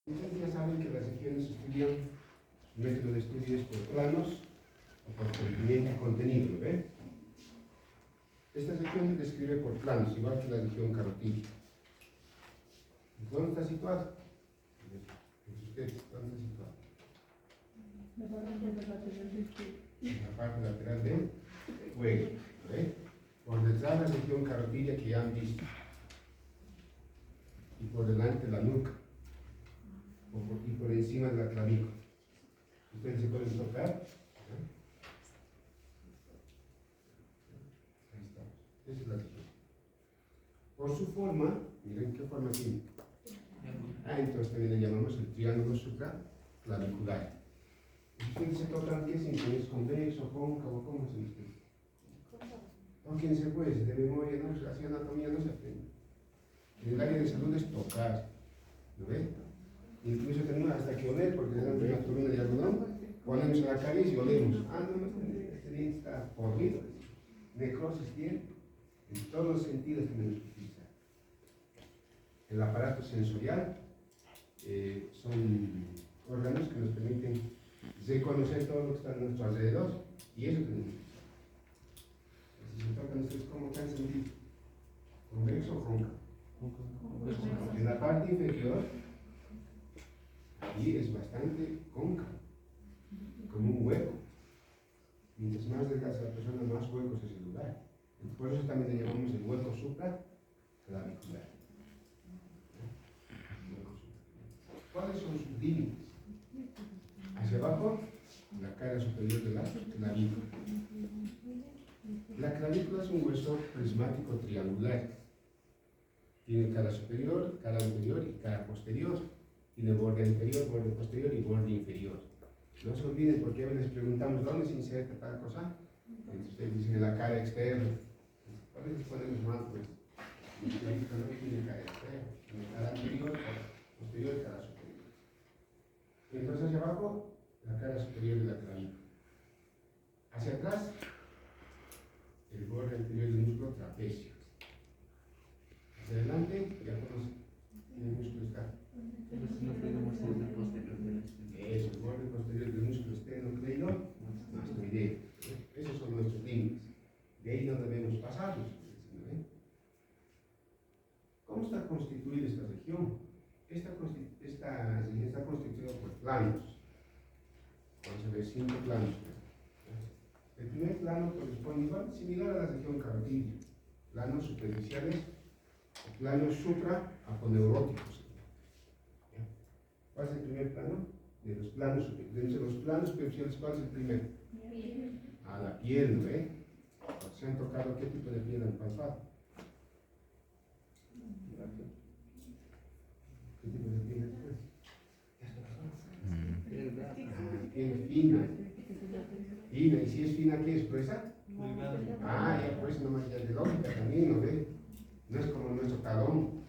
Ustedes ya saben que las regiones estudian, su método de estudio es por planos o por conocimiento y contenido, ¿ve? Esta sección se describe por planos, igual que la región carotídea. ¿Dónde está situado? Ustedes, ¿dónde está situado? En la parte lateral del cuello, ¿ve? Por detrás la región carotídea que ya han visto. Y por delante la nuca. Y por encima de la clavícula. Ustedes se pueden tocar. Ahí estamos. Esa es la región. Por su forma, miren qué forma tiene. Entonces también le llamamos el triángulo supraclavicular. Ustedes se tocan, ¿qué sienten? ¿Es convexo, cóncavo? ¿Cómo se dice? Tóquense pues, de memoria, ¿no? Así anatomía no se aprende. En el área de salud es tocar, ¿lo ven? Incluso tenemos hasta que oler, porque tenemos una columna de algodón, ponemos en la cabeza y olemos. Este diente está podrido. Necrosis tiene, en todos los sentidos tenemos que utilizar. El aparato sensorial son órganos que nos permiten reconocer todo lo que está a nuestro alrededor, y eso tenemos que utilizar. Si se tocan ustedes, ¿cómo han sentido? ¿Convexo o cóncavo? En la parte inferior, ahí es bastante cóncavo, como un hueco. Mientras más delgada es la persona, más huecos es el lugar. Por eso también le llamamos el hueco supraclavicular. ¿Cuáles son sus límites? Hacia abajo, la cara superior de la clavícula. La clavícula es un hueso prismático triangular. Tiene cara superior, cara anterior y cara posterior. Tiene borde anterior, borde posterior y borde inferior. No se olviden, porque a veces les preguntamos dónde se inserta tal cosa. Entonces ustedes dicen en la cara externa. A veces ponemos mal, pues. La clavícula no tiene cara externa, tiene cara anterior, posterior y cara superior. Entonces hacia abajo, la cara superior de la clavícula. Hacia atrás, el borde anterior del músculo trapecio. Hacia adelante, ya conocen, el músculo está. Eso, el borde posterior del músculo esternocleidomastoideo. Esos son nuestros límites. De ahí no debemos pasarlos. ¿Cómo está constituida esta región? Esta región está constituida por planos. Vamos a ver 5 planos. El primer plano corresponde igual, similar a la región carotídea. Planos superficiales o planos supraaponeuróticos. ¿Cuál es el primer plano? De los planos superficiales, ¿cuál es el primero? A la piel, ¿no? ¿Se han tocado qué tipo de piel han palpado? ¿Qué tipo de piel es? Piel fina. Fina, y si es fina, ¿qué es? ¿Gruesa? Ya pues nomás ya de lógica también, ¿no ve? No es como nuestro talón.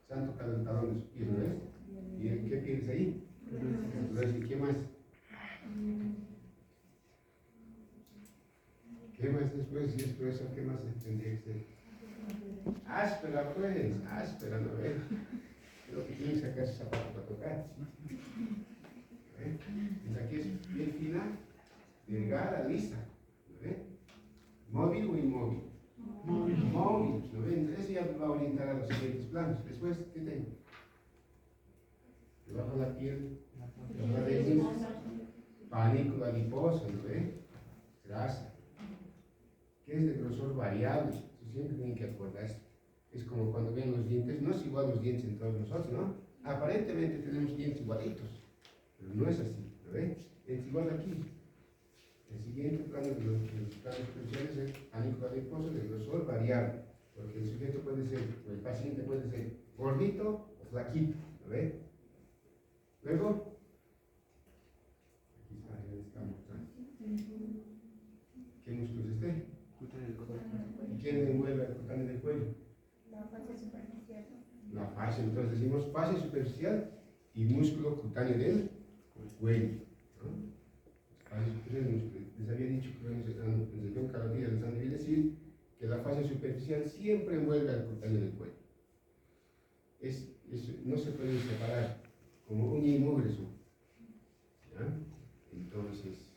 Se han tocado el talón de su piel, ¿no ves? ¿Y qué piel es ahí? ¿Y qué más? ¿Qué más después? Si es gruesa, ¿qué más tendría que ser? Áspera, pues, áspera, ¿no ves? Lo que tiene que sacar ese zapato para tocar. Entonces aquí es piel fina, delgada, lisa, ¿no ves? ¿Móvil o inmóvil? Móvil, ¿no ves? Entonces eso ya va a orientar a los siguientes planos. Después, ¿qué tengo? Debajo de la piel, panícula adiposa, ¿no ves? Grasa. ¿Qué es de grosor variable? Eso siempre tienen que acordarse. Es como cuando ven los dientes, no es igual los dientes en todos nosotros, ¿no? Aparentemente tenemos dientes igualitos, pero no es así, ¿no ves? Es igual aquí. El siguiente plano de los planos superficiales es panícula adiposa de grosor variable, porque el sujeto puede ser, o el paciente puede ser gordito o flaquito, ¿no ves? Luego, aquí está, ya está mostrando. ¿Qué músculo es este? ¿Y quién envuelve el cutáneo del cuello? La fascia superficial. La fascia, entonces decimos fascia superficial y músculo cutáneo del cuello, ¿no? Fascia superficial, les había dicho que en el región carotídea les han debido decir que la fascia superficial siempre envuelve al cutáneo del cuello. No se pueden separar. como uña y mugre son. ¿Ya? Entonces,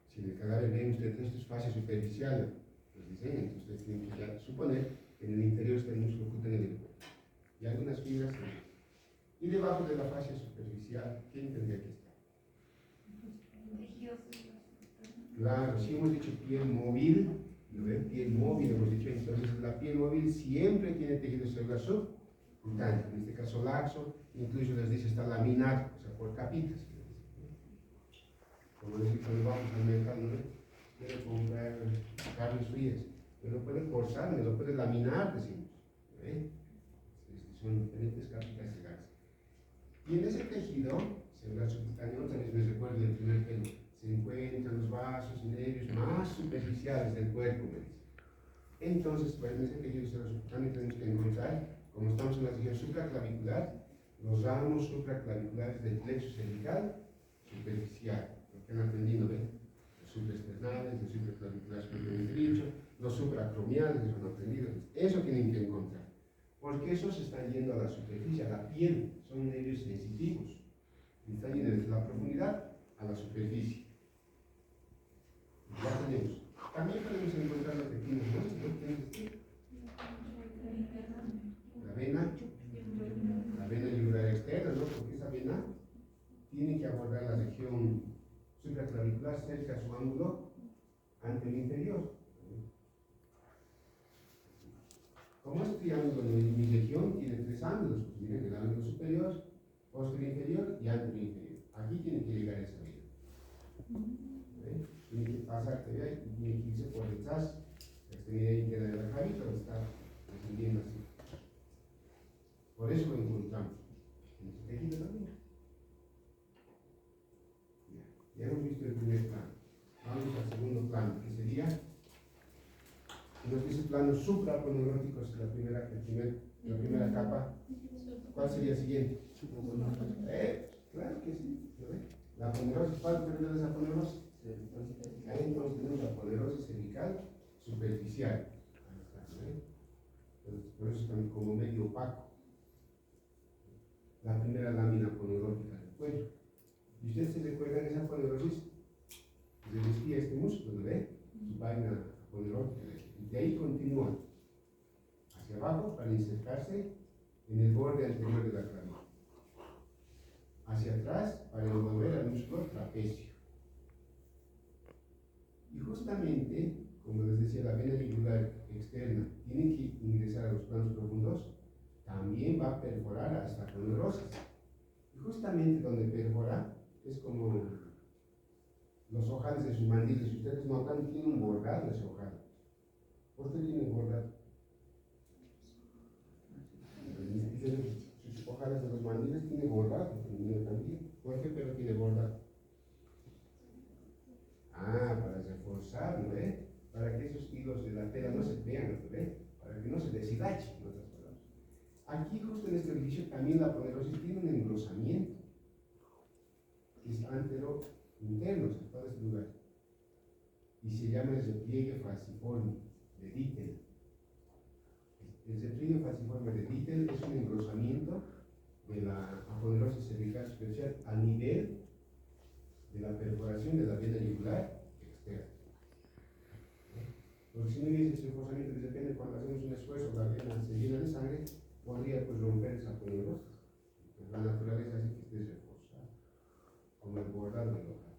si en el cadáver ven ustedes esto es fascia superficial, los diseñan, entonces ustedes tienen que ya suponer que en el interior está el músculo cutáneo del cuerpo. Y algunas fibras también. Y debajo de la fascia superficial, ¿quién tendría que estar? Claro, si hemos dicho piel móvil, ¿no ven? Piel móvil hemos dicho, entonces la piel móvil siempre tiene tejido celular subcutáneo, en este caso laxo, incluso les dice está laminado, o sea, por capitas. Como decir, cuando vamos al mercado, ¿no? Quiero comprar carnes frías, me lo puede forzar, me lo puede laminar, decimos. ¿No? Son diferentes capitas de gas. Y en ese tejido celular subcutáneo, también me recuerdo del primer pelo, se encuentran los vasos y nervios más superficiales del cuerpo, me dice. Entonces, pues en ese tejido celular subcutáneo tenemos que encontrar, como estamos en la región supraclavicular, los ramos supraclaviculares del plexo cervical superficial, lo que han aprendido, ¿ven? Los supraesternales, los supraclaviculares propiamente dicho, los supracromiales, los han aprendido. Eso tienen que encontrar. Porque esos están yendo a la superficie, a la piel, son nervios sensitivos. Están yendo desde la profundidad a la superficie. Ya tenemos. También podemos encontrar lo que tiene, ¿no? La vena yugular externa, ¿no? Porque esa vena tiene que abordar la región supraclavicular cerca a su ángulo anterior inferior. Como este triángulo de mi región tiene tres ángulos, pues miren, el ángulo superior, posterior inferior y anterior inferior. Aquí tiene que llegar esa vena. ¿Ve? Tiene que pasar, y tiene que irse por detrás, la extremidad interna de la clavícula está descendiendo así. Por eso lo encontramos en este tejido también. Ya hemos visto el primer plano. Vamos al segundo plano, que sería, nos dice plano supraponeuróticos, la primera capa. ¿Cuál sería el siguiente? Claro que sí. La aponerosis, ¿cuál periodo es la aponerosis? Ahí entonces tenemos la aponerosis cervical superficial. Entonces, por eso es como medio opaco. La primera lámina aponeurótica del cuello. ¿Y ustedes se recuerdan esa aponerosis? Se desvía este músculo, ¿no ve? Su vaina aponeurótica. Y de ahí continúa hacia abajo para insertarse en el borde anterior de la clavícula. Hacia atrás para envolver al músculo trapecio. Y justamente, como les decía, la vena yugular externa tiene que ingresar a los planos profundos, también va a perforar a esta aponeurosis. Y justamente donde perfora es como los ojales de sus mandilas. Si ustedes notan, tiene un bordado ese ojal. ¿Por qué tiene un bordado? Sus ojales de los mandiles tiene bordado, también. ¿Por qué? Pero tiene bordado. Para reforzar, ¿no ve? Para que esos hilos de la tela no se vean, ¿no ve? Para que no se deshilache, en otras palabras. Aquí, justo en este orificio, también la aponerosis tiene un engrosamiento, que es antero-interno, en todo este lugar. Y se llama el repliegue falciforme de Dittel. El repliegue falciforme de Dittel es un engrosamiento de la aponerosis cervical superficial a nivel de la perforación de la vena yugular externa. Porque si no hubiese ese reforzamiento, de repente cuando hacemos un esfuerzo, la vena se llena de sangre, podría pues romper esa aponerosis. Pues la naturaleza hace que esté reforzada, como el bordado del ojal.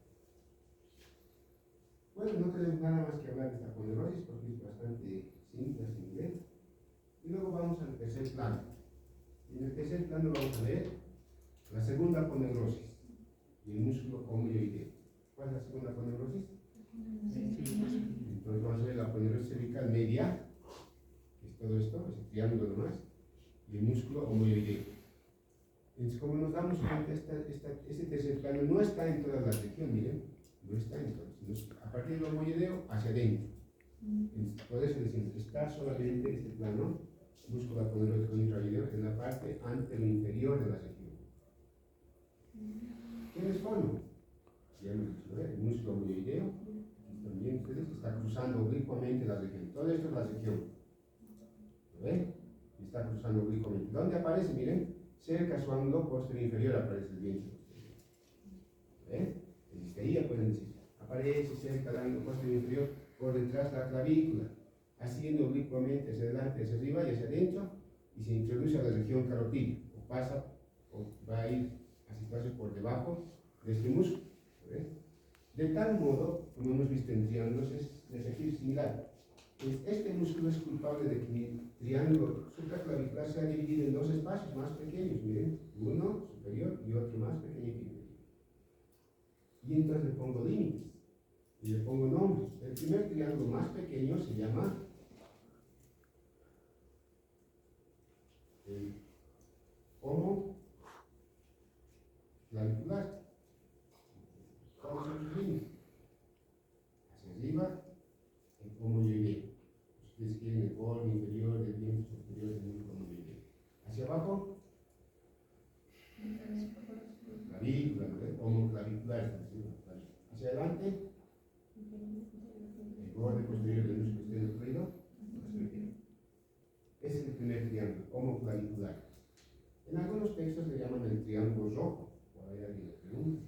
Bueno, no tenemos nada más que hablar de esta aponerosis porque es bastante simple a este nivel. Y luego vamos al tercer plano. En el tercer plano vamos a ver la segunda aponeurosis y el músculo homoioideo. ¿Cuál es la segunda aponeurosis? Entonces vamos a ver la aponeurosis cervical media, que es todo esto, ese triángulo nomás, y el músculo homoioideo. Entonces, como nos damos cuenta, este tercer plano no está en toda la región, miren, no está en todas. A partir del homoioideo hacia adentro. Entonces, por eso decimos, está solamente este plano, músculo aponerótico intraoideo, en la parte antero-inferior de la región. ¿Quiénes forman? Ya hemos dicho, el músculo homoioideo, también ustedes está cruzando oblicuamente la región. Todo esto es la región. ¿Lo ven? Está cruzando oblicuamente. ¿Dónde aparece? Miren, cerca su ángulo posterior inferior aparece el vientre posterior. ¿Eh? En histeria pueden decir, aparece cerca del ángulo posterior inferior por detrás de la clavícula, haciendo oblicuamente hacia adelante, hacia arriba y hacia adentro, y se introduce a la región carotídea, o pasa, o va a ir a situarse por debajo de este músculo. ¿Eh? De tal modo, como hemos visto en triángulos, es de ejercicio similar. Este músculo es culpable de que mi triángulo supraclavicular sea dividido en dos espacios más pequeños, miren, uno superior y otro más pequeño que inferior. Y entonces le pongo límites y le pongo nombres. El primer triángulo más pequeño se llama el homo clavicular. ¿Cuáles son sus límites? Hacia arriba, el homoyoideo. Ustedes quieren el borde inferior, el vientre superior del músculo homoyoideo. Hacia abajo, clavícula, ¿no? Homoclavicular. Hacia adelante, el borde posterior del músculo esternocleido. Ese es el primer triángulo, homoclavicular. En algunos textos le llaman el triángulo rojo. Por ahí alguien le pregunta,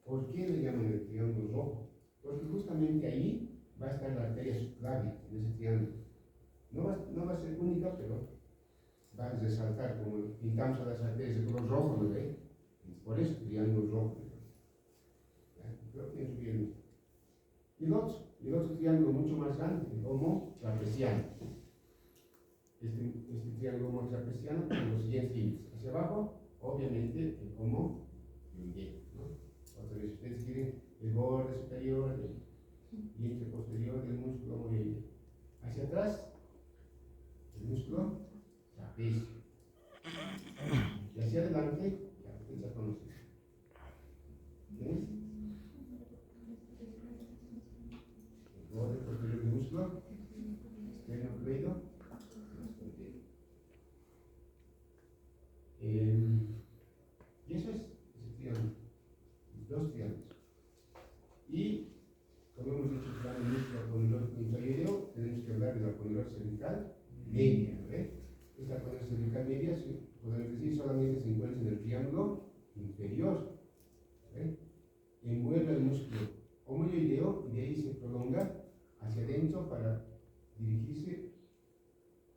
¿por qué le llaman el triángulo rojo? Porque justamente ahí va a estar la arteria subclavia, en ese triángulo. No va a ser única, pero va a resaltar, como pintamos a las arterias de color rojo, ¿no ve? Por eso triángulo rojo. Creo que es bien. Y el otro triángulo mucho más grande, el homo trapeciano. Este triángulo homo trapeciano tiene los siguientes límites. Hacia abajo, obviamente, el homo yoideo, ¿no? Otra vez, ustedes quieren el borde superior, el vientre posterior del músculo homoyoideo. Hacia atrás, el músculo trapecio. Y hacia adelante, ya ustedes ya conocen. ¿Ves? El borde posterior del músculo esternocleido. Y eso es ese triángulo, dos triángulos. Y como hemos dicho, para el músculo aponeurótico inferior, tenemos que hablar de la aponeurose cervical media, ¿no? Esta aponeurose cervical media, podemos decir, solamente se encuentra en el triángulo inferior. Envuelve el músculo homoyoideo y de ahí se prolonga hacia adentro para dirigirse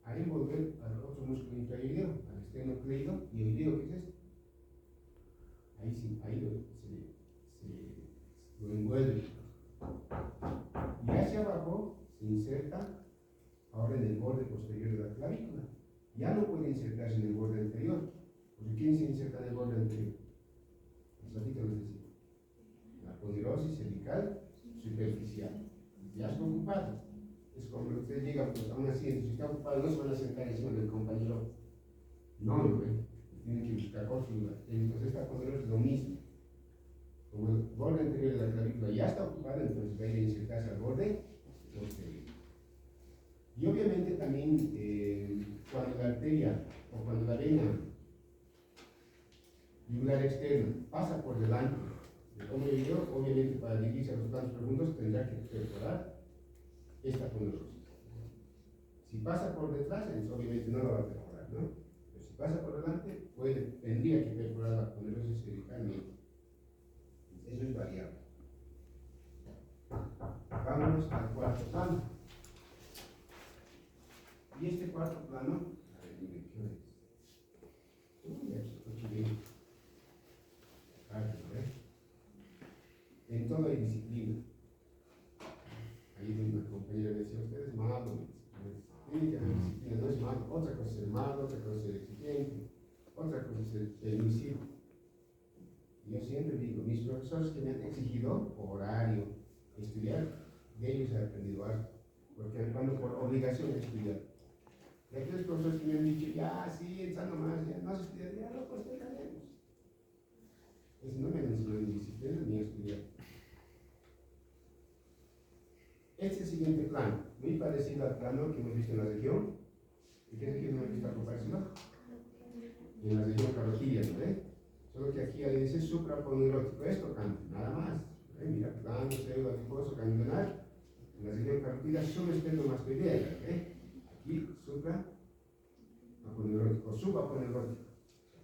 a envolver al otro músculo intrayoideo, al esternocleido y oideo, ¿qué es esto? Ahí sí, ahí lo envuelve. Y hacia abajo se inserta ahora en el borde posterior de la clavícula. Ya no puede insertarse en el borde anterior. Porque ¿quién se inserta en el borde anterior? Hace ratito les decía. La aponeurose cervical superficial. Ya está ocupado. Es como que usted llega pues, a un asiento, si está ocupado no se van a sentar encima del compañero. No, tienen que buscar otro lugar. Entonces esta aponeurose es lo mismo. Como el borde anterior de la clavícula ya está ocupado, entonces va a ir a insertarse al borde posterior. Y obviamente también cuando la arteria o cuando la vena yugular externa pasa por delante del homoyoideo, obviamente para dirigirse a los planos profundos tendrá que perforar esta aponeurose. Si pasa por detrás, entonces obviamente no la va a perforar, ¿no? Pero si pasa por delante, tendría que perforar la aponeurose cervicalmente. Eso es variable. Vámonos al cuarto plano. Y este cuarto plano, a ver, miren, ¿qué hora es? Ya se escucha bien. En toda disciplina. Ahí una compañera decía, usted es malo. Tiene que haber disciplina, no es malo. Otra cosa es ser malo, otra cosa es ser exigente, otra cosa es ser permisivo. Yo siempre digo, mis profesores que me han exigido horario, estudiar, de ellos he aprendido algo, porque cuando por obligación he estudiado. Y aquellos profesores que me han dicho, ya, sí, ensando más, ya no has estudiado, ya no, pues dejaremos. Eso no me han enseñado ni disciplina ni a estudiar. Este es el siguiente plano, muy parecido al plano que hemos visto en la región. ¿Y qué región hemos visto a comparación? En la región carotidia, ¿no ve? Solo que aquí hay dice supraponeurótico, esto cambia, nada más. Mira, plano, pseudo, adiposo, ganglionar. En la región carotidia subesternocleidomastoidea, aquí supraponeurótico, subaponeurótico.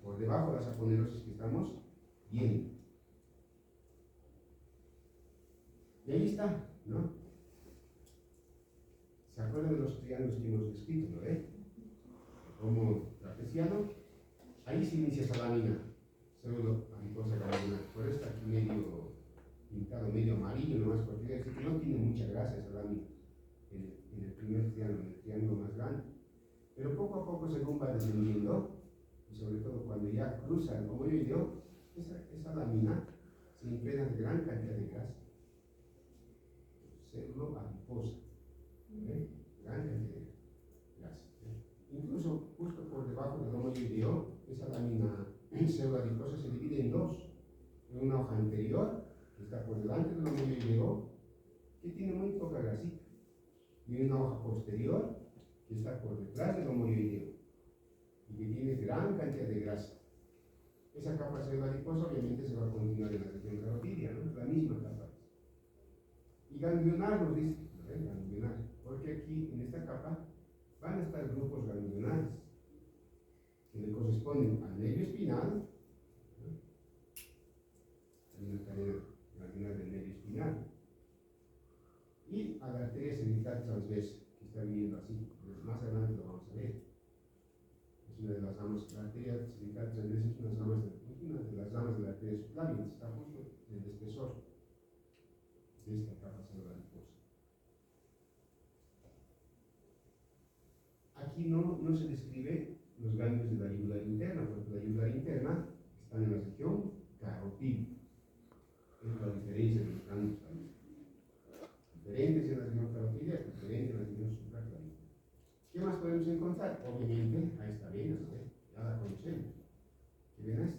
por debajo de las aponeuroses que estamos viendo. Y ahí está, ¿no? ¿Se acuerdan de los triángulos que hemos descrito, no? Como trapeciano, ahí se inicia esa lámina pseudo adiposa granular. Por eso está aquí medio pintado, medio amarillo, nomás porque quiere decir que no tiene mucha grasa esa lámina en el primer triángulo, en el triángulo más grande. Pero poco a poco, según va descendiendo, y sobre todo cuando ya cruza el homoioideo, esa lámina se impregna de gran cantidad de grasa. Pseudo adiposa. Gran cantidad de grasa. Incluso justo por debajo del homoioideo, esa lámina pseudoadiposa se divide en dos. En una hoja anterior, que está por delante del homoioideo, que tiene muy poca grasita, y en una hoja posterior, que está por detrás del homoioideo, y que tiene gran cantidad de grasa. Esa capa pseudoadiposa obviamente se va a continuar en la región carotidia, ¿no? La misma capa. Y ganglionar nos dice, ¿no? Ganglionar, porque aquí en esta capa van a estar grupos ganglionares que le corresponden al nervio espinal, ¿no? Hay una cadena ganglionar del nervio espinal, y a la arteria cervical transversa, que está viniendo así. Más adelante lo vamos a ver. Es una de las ramas, la arteria cervical transversa es una de las ramas de la arteria subclavia, está justo en el espesor de esta capa pseudoadiposa. Aquí no se describe los ganglios de la yugular interna, porque la yugular interna está en la región carotidia. Es la diferencia de los ganglios ahí. Diferentes en la región carotidia, diferentes en la región supraclavícula. ¿Qué más podemos encontrar? Obviamente, a esta vena, ¿no? Ya la conocemos. ¿Qué vena es?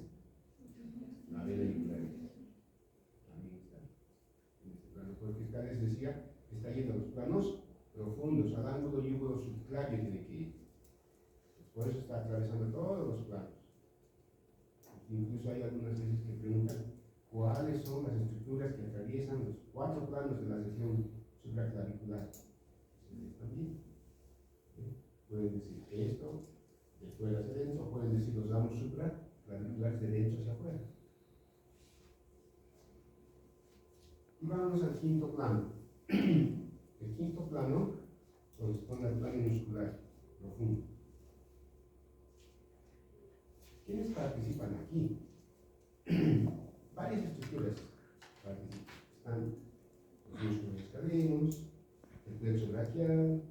La vena yugular. También está en este plano, porque acá les decía, está yendo a los planos profundos, al ángulo yugulo subclavio tiene que ir. Por eso está atravesando todos los planos. Incluso hay algunas veces que preguntan cuáles son las estructuras que atraviesan los 4 planos de la región supraclavicular. También pueden decir esto de fuera hacia adentro, pueden decir los ramos supraclaviculares de dentro hacia afuera. Y vámonos al quinto plano. El quinto plano corresponde al plano muscular profundo. ¿Quiénes participan aquí? Varias estructuras participan. Están los músculos escalenos, el plexo braquial,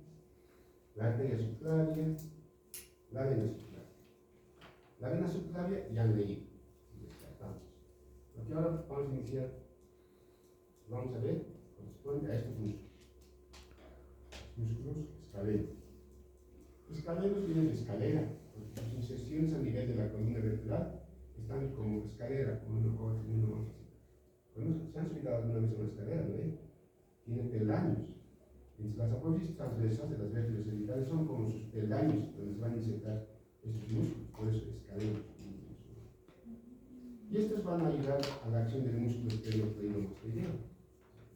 la arteria subclavia, la vena subclavia. La vena subclavia ya han leído, si descartamos. Lo que ahora vamos a iniciar, vamos a ver, corresponde a estos músculos. Músculos escalenos. Escalenos vienen de escalera, porque sus inserciones a nivel de la columna vertebral están como escalera, como uno cuando se han subido alguna vez a una escalera, ¿no? Tienen peldaños. Entonces, las apófisis transversales de las vértebras cervicales son como sus peldaños donde se van a insertar esos músculos, por eso escalenos. Y estos van a ayudar a la acción del músculo esternocleidomastoideo posterior.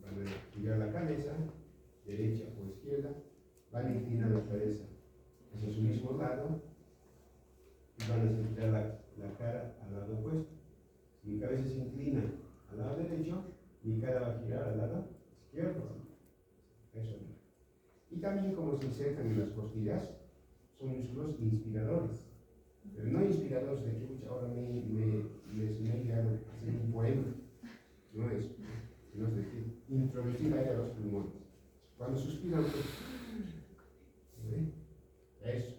Van a girar la cabeza, derecha o izquierda, van a inclinar la cabeza hacia su mismo lado y van a centrar la cara al lado opuesto. Si mi cabeza se inclina al lado derecho, mi cara va a girar al lado izquierdo. Eso. Y también, como se insertan en las costillas, son músculos inspiradores. Pero no inspiradores de que ahora me he a hacer un poema. No es, sino de que introducir aire a los pulmones. Cuando suspiran, pues, eso,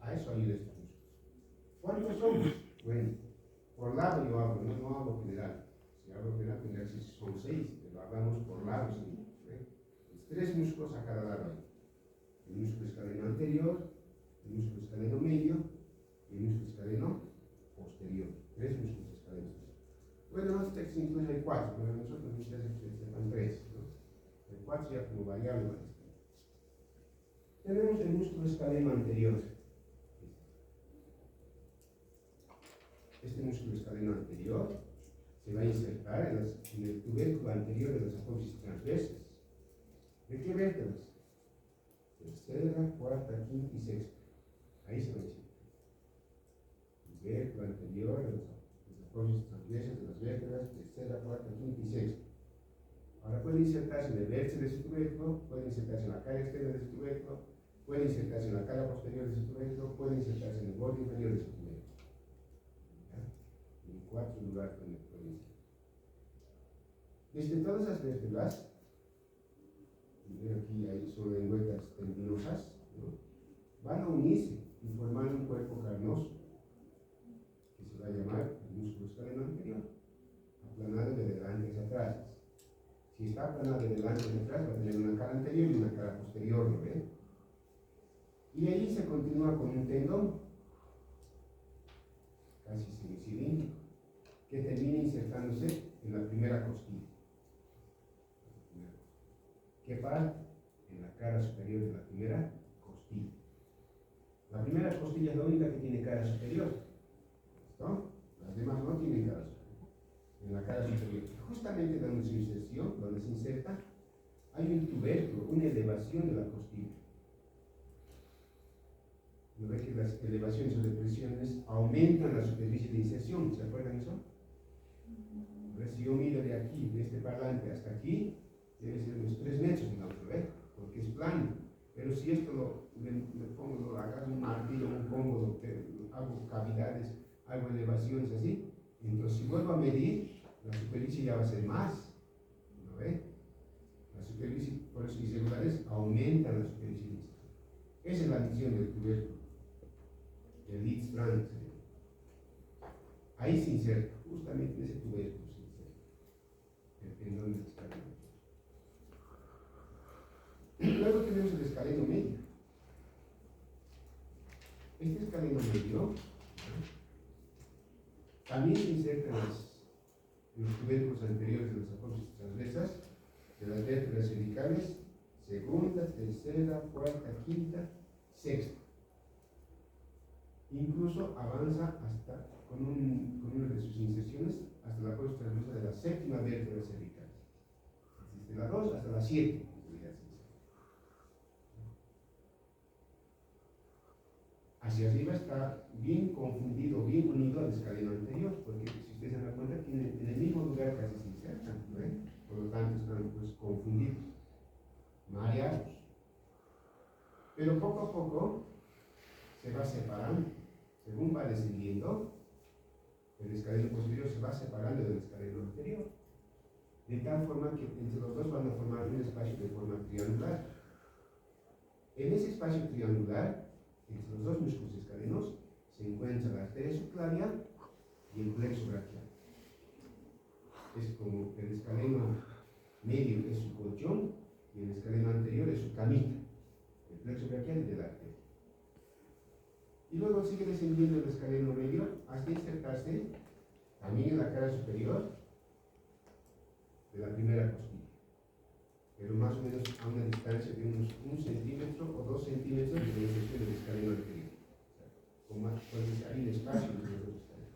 a eso ayuda estos músculos. ¿Cuántos somos? Bueno, por lado yo hablo, no hablo general. Si hablo general, tendría que decir son 6, pero hablamos por lados. ¿Sí? 3 músculos a cada lado. El músculo escaleno anterior, el músculo escaleno medio y el músculo escaleno posterior. 3 músculos escalenos. Bueno, en los textos incluyen 4, pero nosotros nos interesa que sepan 3. ¿No? El 4 ya como variable. Tenemos el músculo escaleno anterior. Este músculo escaleno anterior se va a insertar en el tubérculo anterior de las apófisis transversas. ¿De qué vértebras? Tercera, cuarta, quinta y sexta. Ahí se va a insertar. vértebra anterior, de los apoyos transversos de las vértebras, tercera, cuarta, quinta y sexta. Ahora puede insertarse en el vértice de su tubérculo, puede insertarse en la cara externa de su tubérculo, puede insertarse en la cara posterior de su tubérculo, puede insertarse en el borde inferior de su tubérculo. ¿Ya? En 4 lugares donde puede insertar. Desde todas las vértebras, aquí hay son lengüetas tendinosas, ¿no? Van a unirse y formar un cuerpo carnoso, que se va a llamar el músculo escaleno anterior, aplanado de delante hacia atrás. Si está aplanado de delante hacia atrás, va a tener una cara anterior y una cara posterior, ¿no ve? Y ahí se continúa con un tendón, casi semicilíndrico, que termina insertándose en la primera costilla. ¿Qué parte? En la cara superior de la primera costilla. La primera costilla es la única que tiene cara superior. ¿Listo? Las demás no tienen cara superior. En la cara superior. Justamente donde se inserción, donde se inserta, hay un tubérculo, una elevación de la costilla. ¿No ve que las elevaciones o depresiones aumentan la superficie de inserción? ¿Se acuerdan eso? Si yo mido de aquí, de este parlante hasta aquí, debe ser unos 3 metros, ¿no? Porque es plano. Pero si esto le pongo, lo agarro un martillo, un pongo, hago cavidades, hago elevaciones así, entonces si vuelvo a medir, la superficie ya va a ser más, ¿no ve? La superficie, por eso irregulares aumentan la superficie de inserción. Esa es la misión del tubérculo, el lead strand. Ahí se inserta, justamente en ese tubérculo se inserta el tendón del escaleno. Luego tenemos el escaleno medio. Este escaleno medio también se inserta en los tubérculos anteriores de las apófisis transversas, de las vértebras cervicales, segunda, tercera, cuarta, quinta, sexta. Incluso avanza hasta, con una de sus inserciones, hasta la apófisis transversa de la séptima vértebra cervical. Desde la 2 hasta la 7. Hacia arriba está bien confundido, bien unido al escaleno anterior, porque si ustedes se dan cuenta, tiene en el mismo lugar casi se insertan, ¿no? Por lo tanto están pues confundidos, mareados. Pero poco a poco se va separando, según va descendiendo, el escaleno posterior se va separando del escaleno anterior, de tal forma que entre los dos van a formar un espacio de forma triangular. En ese espacio triangular, entre los dos músculos escalenos, se encuentra la arteria subclavia y el plexo braquial. Es como el escaleno medio es su colchón y el escaleno anterior es su camita, el plexo braquial y de la arteria. Y luego sigue descendiendo el escaleno medio hasta insertarse también en la cara superior de la primera costilla, pero más o menos a una distancia de unos 1 centímetro o 2 centímetros de la inserción del escaleno anterior. Hay un espacio entre los dos escalenos.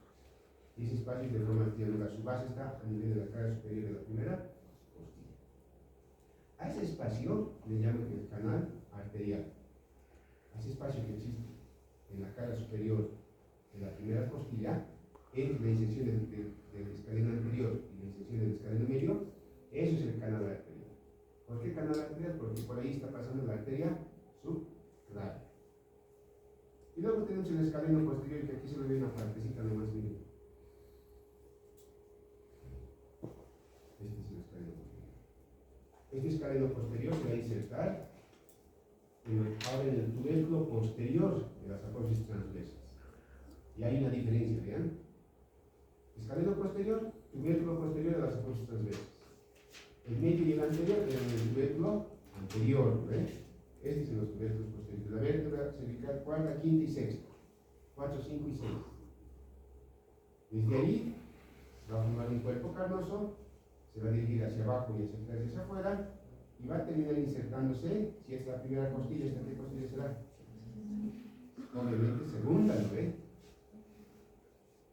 Y ese espacio es de forma triangular. Su base está a nivel de la cara superior de la primera costilla. A ese espacio le llaman el canal arterial. A ese espacio que existe en la cara superior de la primera costilla, entre la inserción del escaleno anterior y la inserción del escaleno medio, eso es el canal arterial. ¿Por qué canal arterial? Porque por ahí está pasando la arteria subclavia. Y luego tenemos el escaleno posterior, que aquí se ve una partecita nomás, miren. Este es el escaleno posterior. Este escaleno posterior se va a insertar ahora en el tubérculo posterior de las apófisis transversas. Y hay una diferencia, vean. Escaleno posterior, tubérculo posterior de las apófisis transversas. El medio y el anterior en el tubérculo anterior, ¿ves? Este es en los tubérculos posteriores. La vértebra cervical cuarta, quinta y sexta. 4, 5 y 6. Desde ahí se va a formar un cuerpo carnoso, se va a dirigir hacia abajo y hacia afuera, y va a terminar insertándose, si es la primera costilla, ¿esta qué costilla será? Obviamente segunda, ¿no ve?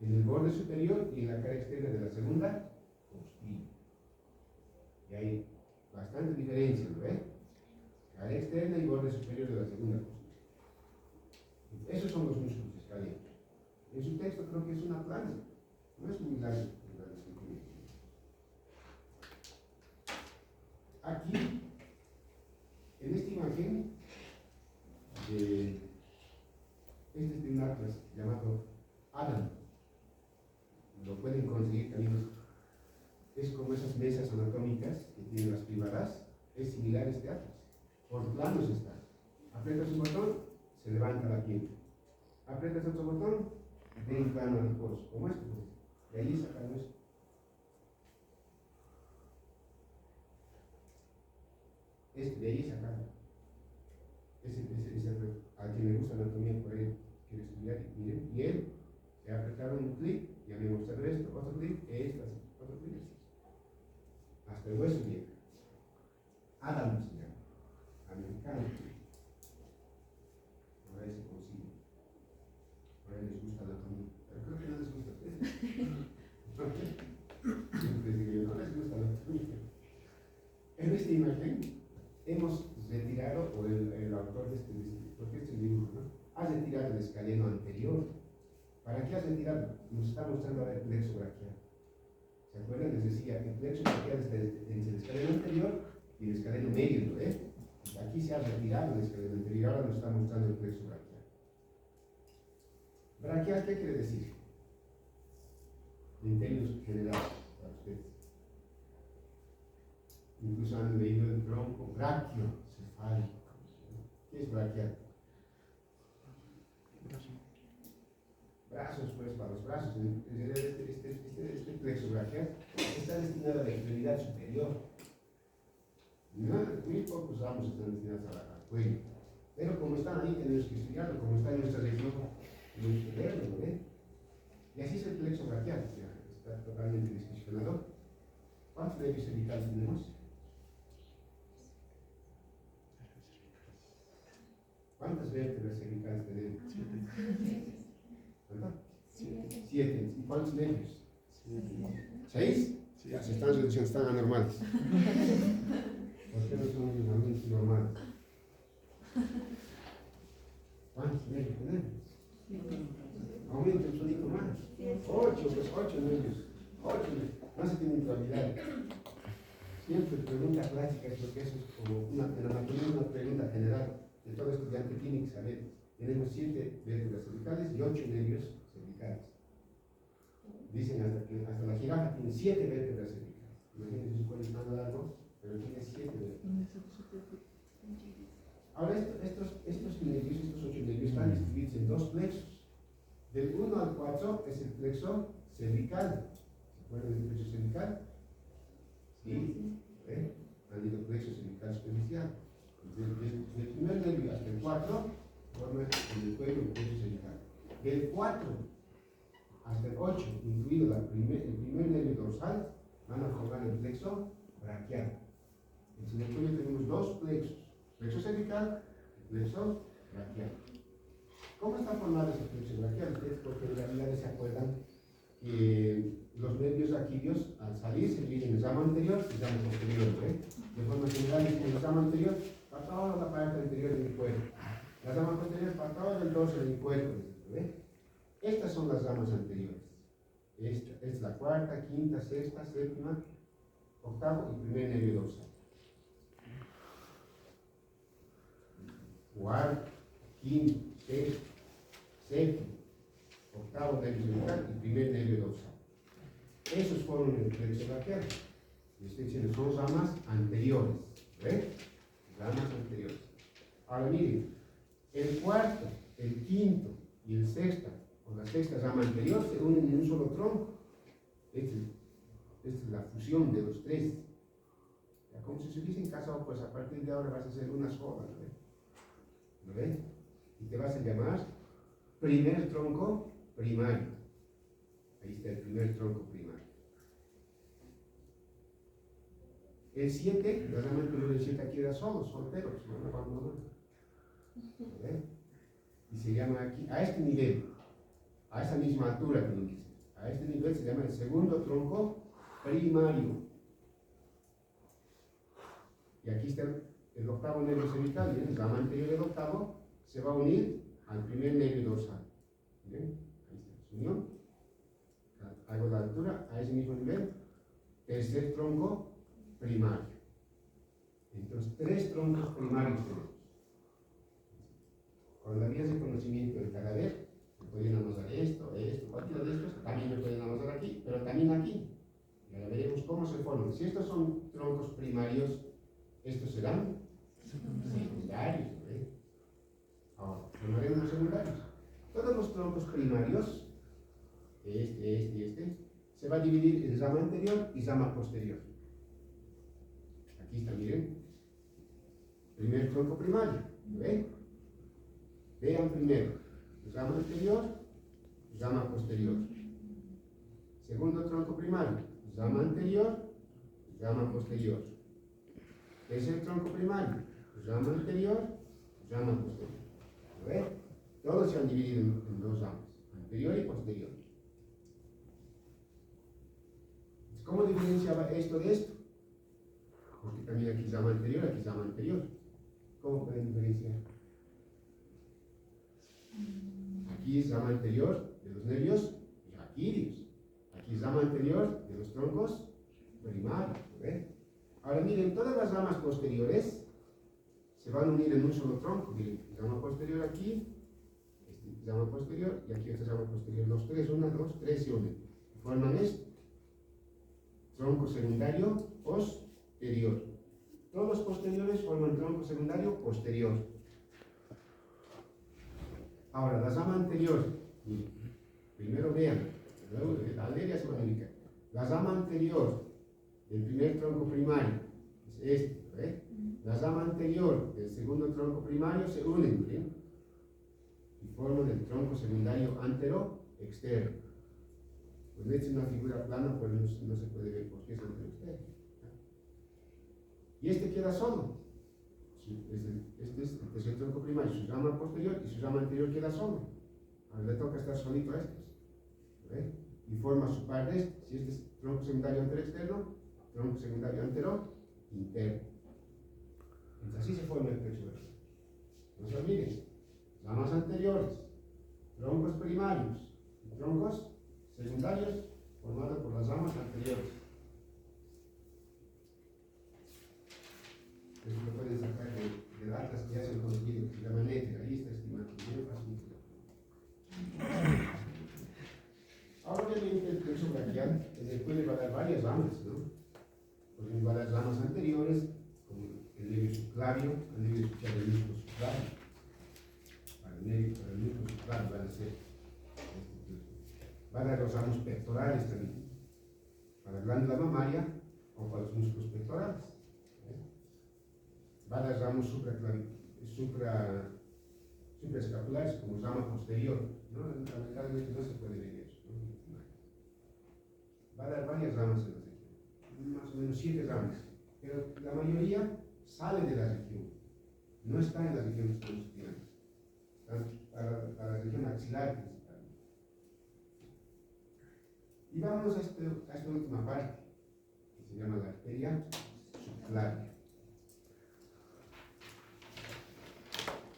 En el borde superior y en la cara externa de la segunda costilla. Y hay bastante diferencia, ¿no ve? Cara externa y borde superior de la segunda costilla. Esos son los músculos escalenos. En su texto creo que es una plana, no es muy largo. Aquí, en esta imagen, este es de un atlas llamado Adam. Lo pueden conseguir también. Es como esas mesas anatómicas que tienen las privadas, es similar a este atlas. Por planos está. Aprietas un botón, se levanta la piel. Aprietas otro botón, ve un plano adiposo, como este. De ahí sacan esto. De ahí sacan. A quien le gusta anatomía por ahí quiere estudiar, miren, y él se ha apretado un clic, ya me mostrado esto, otro clic, otro clic, hasta el hueso llega. Adam se llama, americano. Por ahí se consigue. Por ahí les gusta la anatomía, pero creo que no les gusta a ustedes. Siempre digo yo, no les gusta la anatomía. En esta imagen hemos retirado, o el autor de este, porque este dibujo, ¿no? Ha retirado el escaleno anterior. ¿Para qué has retirado? Nos está mostrando ahora el plexo braquial. ¿Se acuerdan? Les decía que el plexo braquial está entre el escaleno anterior y el escaleno medio, ¿no ves? Aquí se ha retirado el escaleno anterior y ahora nos está mostrando el plexo braquial. ¿Braquial qué quiere decir? En términos generales, para ustedes. Incluso han leído el tronco brachiocefálico. ¿Qué es braquial? Brazos, pues, para los brazos. Este plexo braquial está destinado a la extremidad superior. ¿No? Muy pocos ramos están destinados al cuello. Pero como están ahí, tenemos que estudiarlo. Como está en nuestra región, tenemos que leerlo, ¿no? Y así es el plexo braquial. Está totalmente diseccionado. ¿Cuántos nervios cervicales tenemos? ¿Cuántas vértebras cervicales tenemos? ¿Cuántas? 7. ¿Y cuántos nervios? 6. Ya se están reduciendo, están anormales. ¿Por qué no son realmente normales? ¿Cuántos nervios tenemos? Aumenta un solito más. 8, pues 8 nervios. 8 nervios. No se tienen que olvidar. Siempre pregunta clásica, porque eso es como en la anatomía una pregunta general que todo estudiante tiene que saber. Tenemos 7 vértebras cervicales y 8 nervios cervicales. Dicen hasta la jirafa tiene 7 vértebras cervicales. Imagínense su cuello tan largo, pero tiene 7 vértebras. Ahora estos nervios, estos 8 nervios están distribuidos en 2 plexos. Del 1 al 4 es el plexo cervical. ¿Se acuerdan del plexo cervical? Sí. Han ido plexo cervical superficial. Desde el primer nervio hasta el 4 forma el cuello el plexo cervical. Del 4 hasta el 8, incluido el primer nervio dorsal, van a formar el plexo braquial. En el cuello tenemos 2 plexos, plexo cervical y plexo braquial. ¿Cómo está formado ese plexo braquial? Ustedes porque en realidad se acuerdan que los nervios raquídeos al salir se dividen en ramo anterior y ramo posterior. De forma general, en el ramo anterior para toda la parte anterior del cuerpo, la rama posterior para todo el dorso del cuerpo. Estas son las ramas anteriores. Esta es la cuarta, quinta, sexta, séptima, octavo y primer nervio dorsal. Cuarto, quinto, sexto, séptimo, octavo nervio cervical y primer nervio dorsal. Esos fueron el plexo braquial. Y estoy diciendo, son ramas anteriores. ¿Ven? Ramas anteriores. Ahora miren, el cuarto, el quinto y el sexto, o la sexta rama anterior, se unen en un solo tronco. Esta es la fusión de los 3. Ya como si se hubiesen casado, pues a partir de ahora vas a hacer una sola, ¿no ven? ¿No ven? Y te vas a llamar primer tronco primario. Ahí está el primer tronco primario. El 7, la rama anterior del 7 aquí era solo, soltero, no abandonó. ¿No ven? Y se llama aquí, a este nivel, a esa misma altura tiene que ser. A este nivel se llama el segundo tronco primario. Y aquí está el octavo nervio cervical, ¿bien? La rama anterior del octavo se va a unir al primer nervio dorsal. ¿Bien? Ahí está. unión, hago la altura a ese mismo nivel, tercer tronco primario. Entonces, 3 troncos primarios tenemos. Con las vías de conocimiento de cada vez, me pueden amasar esto, cualquiera de estos, también me pueden amasar aquí, pero también aquí. Y ahora veremos cómo se forman. Si estos son troncos primarios, estos serán secundarios. ¿Eh? Ahora, formaremos los secundarios. Todos los troncos primarios, se va a dividir en rama anterior y rama posterior. Aquí está, miren. Primer tronco primario, ¿ven? Vean primero, rama anterior, rama posterior. Segundo tronco primario, rama anterior, rama posterior. Tercer tronco primario, rama anterior, rama posterior. ¿Ven? Todos se han dividido en 2 ramas, anterior y posterior. ¿Cómo diferenciaba esto de esto? Porque también aquí rama anterior, aquí rama anterior. ¿Cómo pueden diferenciar? Aquí es rama anterior de los nervios raquídeos. Aquí es rama anterior de los troncos primarios. ¿Ven? Ahora miren, todas las ramas posteriores se van a unir en un solo tronco. Miren, rama posterior aquí, rama posterior y aquí esta rama posterior. Los tres, 1, 2, 3 se unen. Forman esto. Tronco secundario posterior. Todos los posteriores forman tronco secundario posterior. Ahora, la rama anterior, primero vean, luego la alegría se va a indicar. La rama anterior del primer tronco primario es este, ¿eh? La rama anterior del segundo tronco primario se unen, ¿eh? Y forman el tronco secundario antero externo. Pues esta es una figura plana, pues no se puede ver porque es antero externo. Y este queda solo. Este es el tercer tronco primario, su rama posterior y su rama anterior queda solo. Ahora le toca estar solito a estos. ¿Ve? Y forma su par de este. Si este es tronco secundario antero externo, tronco secundario antero interno. Entonces así se forma el pecho verde. No se olviden. Ramas anteriores, troncos primarios y troncos secundarios formados por las ramas anteriores. Eso lo pueden sacar de datas que ya se han conocido, que se llama NET, ahí está estimado, bien fácil. Ahora obviamente el plexo braquial puede va a dar varias ramas, ¿no? Por ejemplo, va a dar ramas anteriores, como el nervio subclavio, el nervio escuchar el músculo subclavio. Para el músculo subclavio van a ser va a dar los ramos pectorales también, para la glándula mamaria o para los músculos pectorales. Va a dar ramos supraescapulares como rama posterior, ¿no? Lamentablemente no se puede ver eso, ¿no? Va a dar varias ramas en la región, más o menos 7 ramas, pero la mayoría sale de la región, no está en la región que estamos estudiando, están para la región axilar principalmente. Y vamos a esta última parte, que se llama la arteria subclavia.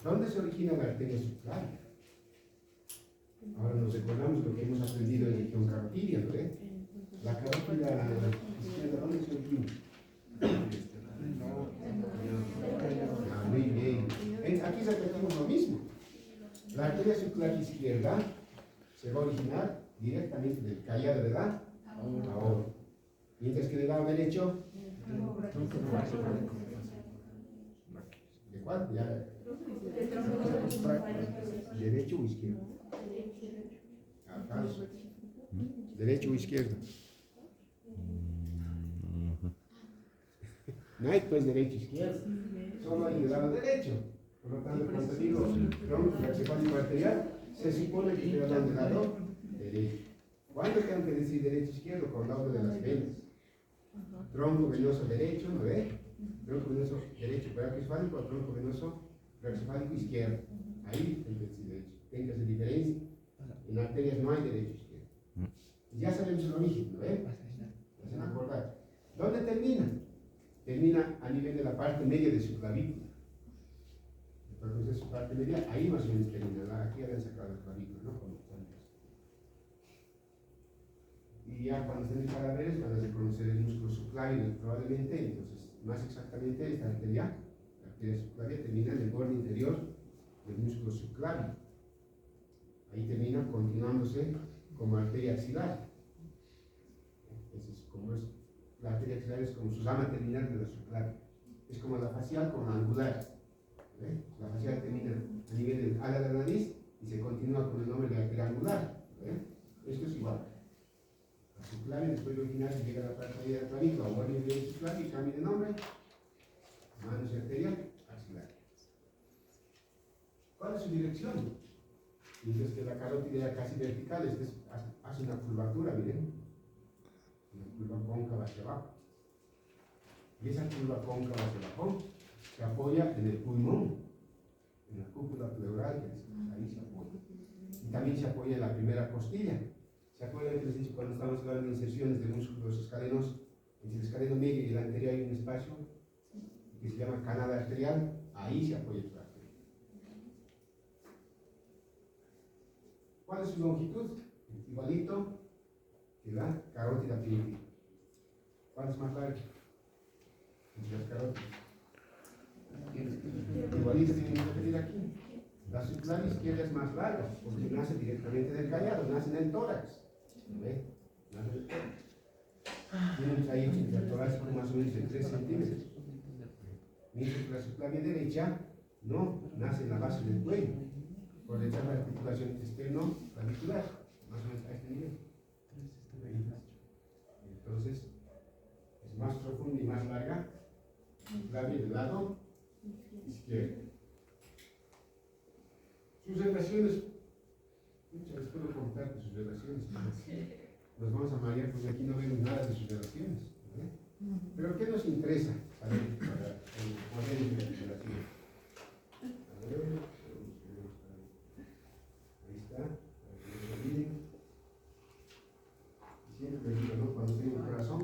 ¿Dónde se origina la arteria subclavia? Ahora nos recordamos lo que hemos aprendido en región carotidia, ¿no? La carótida izquierda, ¿dónde se origina? Muy bien. Aquí repetimos lo mismo. La arteria subclavia izquierda se va a originar directamente del callado de la aorta. Mientras que del lado derecho, ¿de cuál? Ya. ¿Derecho o izquierdo? ¿Acaso? ¿Derecho o izquierdo? No hay pues derecho o izquierdo, solo hay del lado derecho. Por lo tanto, cuando digo tronco encefálico arterial, se supone que estoy hablando del lado derecho. ¿Cuándo tengo que decir derecho o izquierdo? Cuando hablo de las venas. Tronco venoso derecho, ¿no ve? Tronco venoso derecho paraencefálico o tronco venoso paraencefálico izquierdo. Ahí tengo que decir derecho. Tengo que hacer diferencia. En arterias no hay derecho o izquierdo. Ya sabemos el origen, ¿no ve? ¿Se han acordado? ¿Dónde termina? Termina a nivel de la parte media de su clavícula. Entonces, su parte media, ahí más o menos termina. Aquí habían sacado la clavícula, ¿no? Como antes. Y ya cuando estén en cadáveres van a reconocer el músculo subclavio probablemente. Entonces, más exactamente, esta arteria, la arteria subclavia, termina en el borde interior del músculo subclavio. Ahí termina continuándose como arteria axilar. Entonces, como es, la arteria axilar es como su rama terminal de la subclavia. Es como la facial con la angular. ¿Ve? La facial termina a nivel del ala de la nariz y se continúa con el nombre de arteria angular. ¿Ve? Esto es igual. La subclavia, después de originar, se llega a la parte de la clavícula o al nivel de subclavia y cambia de nombre. Manos y arteria axilar. ¿Cuál es su dirección? Dices que la carótida era casi vertical, hace una curvatura, miren. Una curva cóncava hacia abajo. Y esa curva cóncava hacia abajo se apoya en el pulmón, en la cúpula pleural, ahí se apoya. Y también se apoya en la primera costilla. ¿Se acuerdan que les dije cuando estamos hablando de inserciones de músculos escalenos? Entre el escaleno medio y el anterior hay un espacio que se llama canal arterial, ahí se apoya el arteria. ¿Cuál es su longitud? Igualito que la carótida primitiva. ¿Cuál es más largo? Entre las carótidas. Igualito tienen que repetir aquí. La subclavia izquierda es más larga porque nace directamente del callado, nace en el tórax. ¿Ve? Nace en el tórax. Tiene un trayecto intertorácico más o menos de 3 centímetros. Mientras que la subclavia derecha no nace en la base del cuello, por echar la articulación externo-clavicular, más o menos a este nivel. Entonces, es más profunda y más larga la subclavia del lado izquierdo. Sus relaciones, les puedo contar de sus relaciones, nos vamos a marear porque aquí no vemos nada de sus relaciones. Pero ¿qué nos interesa saber para el modelo de relaciones? A ver, ahí está, para que no se olviden. Siempre les digo, ¿no? Cuando tienen un corazón,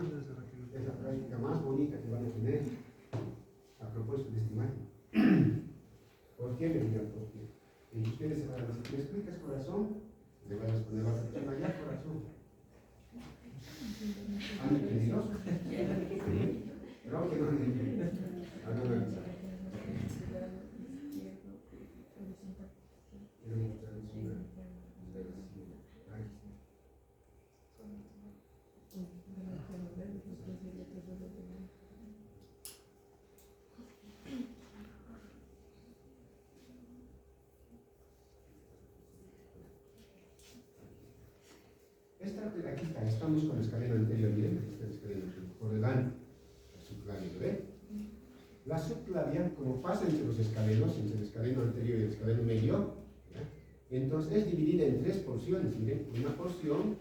es la práctica más bonita que van a tener a propósito de esta imagen. ¿Por qué me digan por qué? Y ustedes se van a decir, ¿me explicas corazón? Le van a responder, vas a escuchar allá corazón. ¿Han entendido? No, que no han entendido. Van a analizar. Quiero mostrarles una relación. Ahí está. Esta de aquí está, estamos con el escaleno anterior, miren, aquí está el escaleno por delante, la subclavia, ¿ve? La subclavia, como pasa entre los escalenos, entre el escaleno anterior y el escaleno medio, ¿ya? Entonces es dividida en 3 porciones, miren, una porción,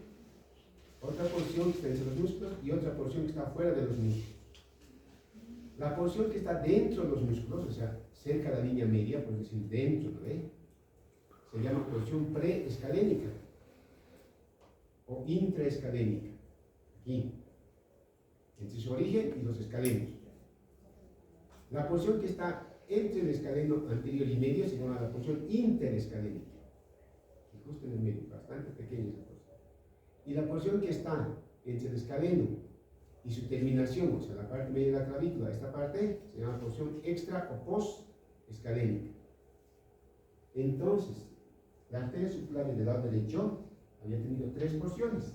otra porción que está entre los músculos y otra porción que está fuera de los músculos. La porción que está dentro de los músculos, o sea, cerca de la línea media, por decir dentro, ¿ve? Se llama porción preescalénica o intraescalénica, aquí, entre su origen y los escalenos. La porción que está entre el escaleno anterior y medio se llama la porción interescalénica, y justo en el medio, bastante pequeña esa porción. Y la porción que está entre el escaleno y su terminación, o sea, la parte media de la clavícula, esta parte se llama porción extra o post-escalénica. Entonces, la arteria subclavia del lado derecho había tenido 3 porciones: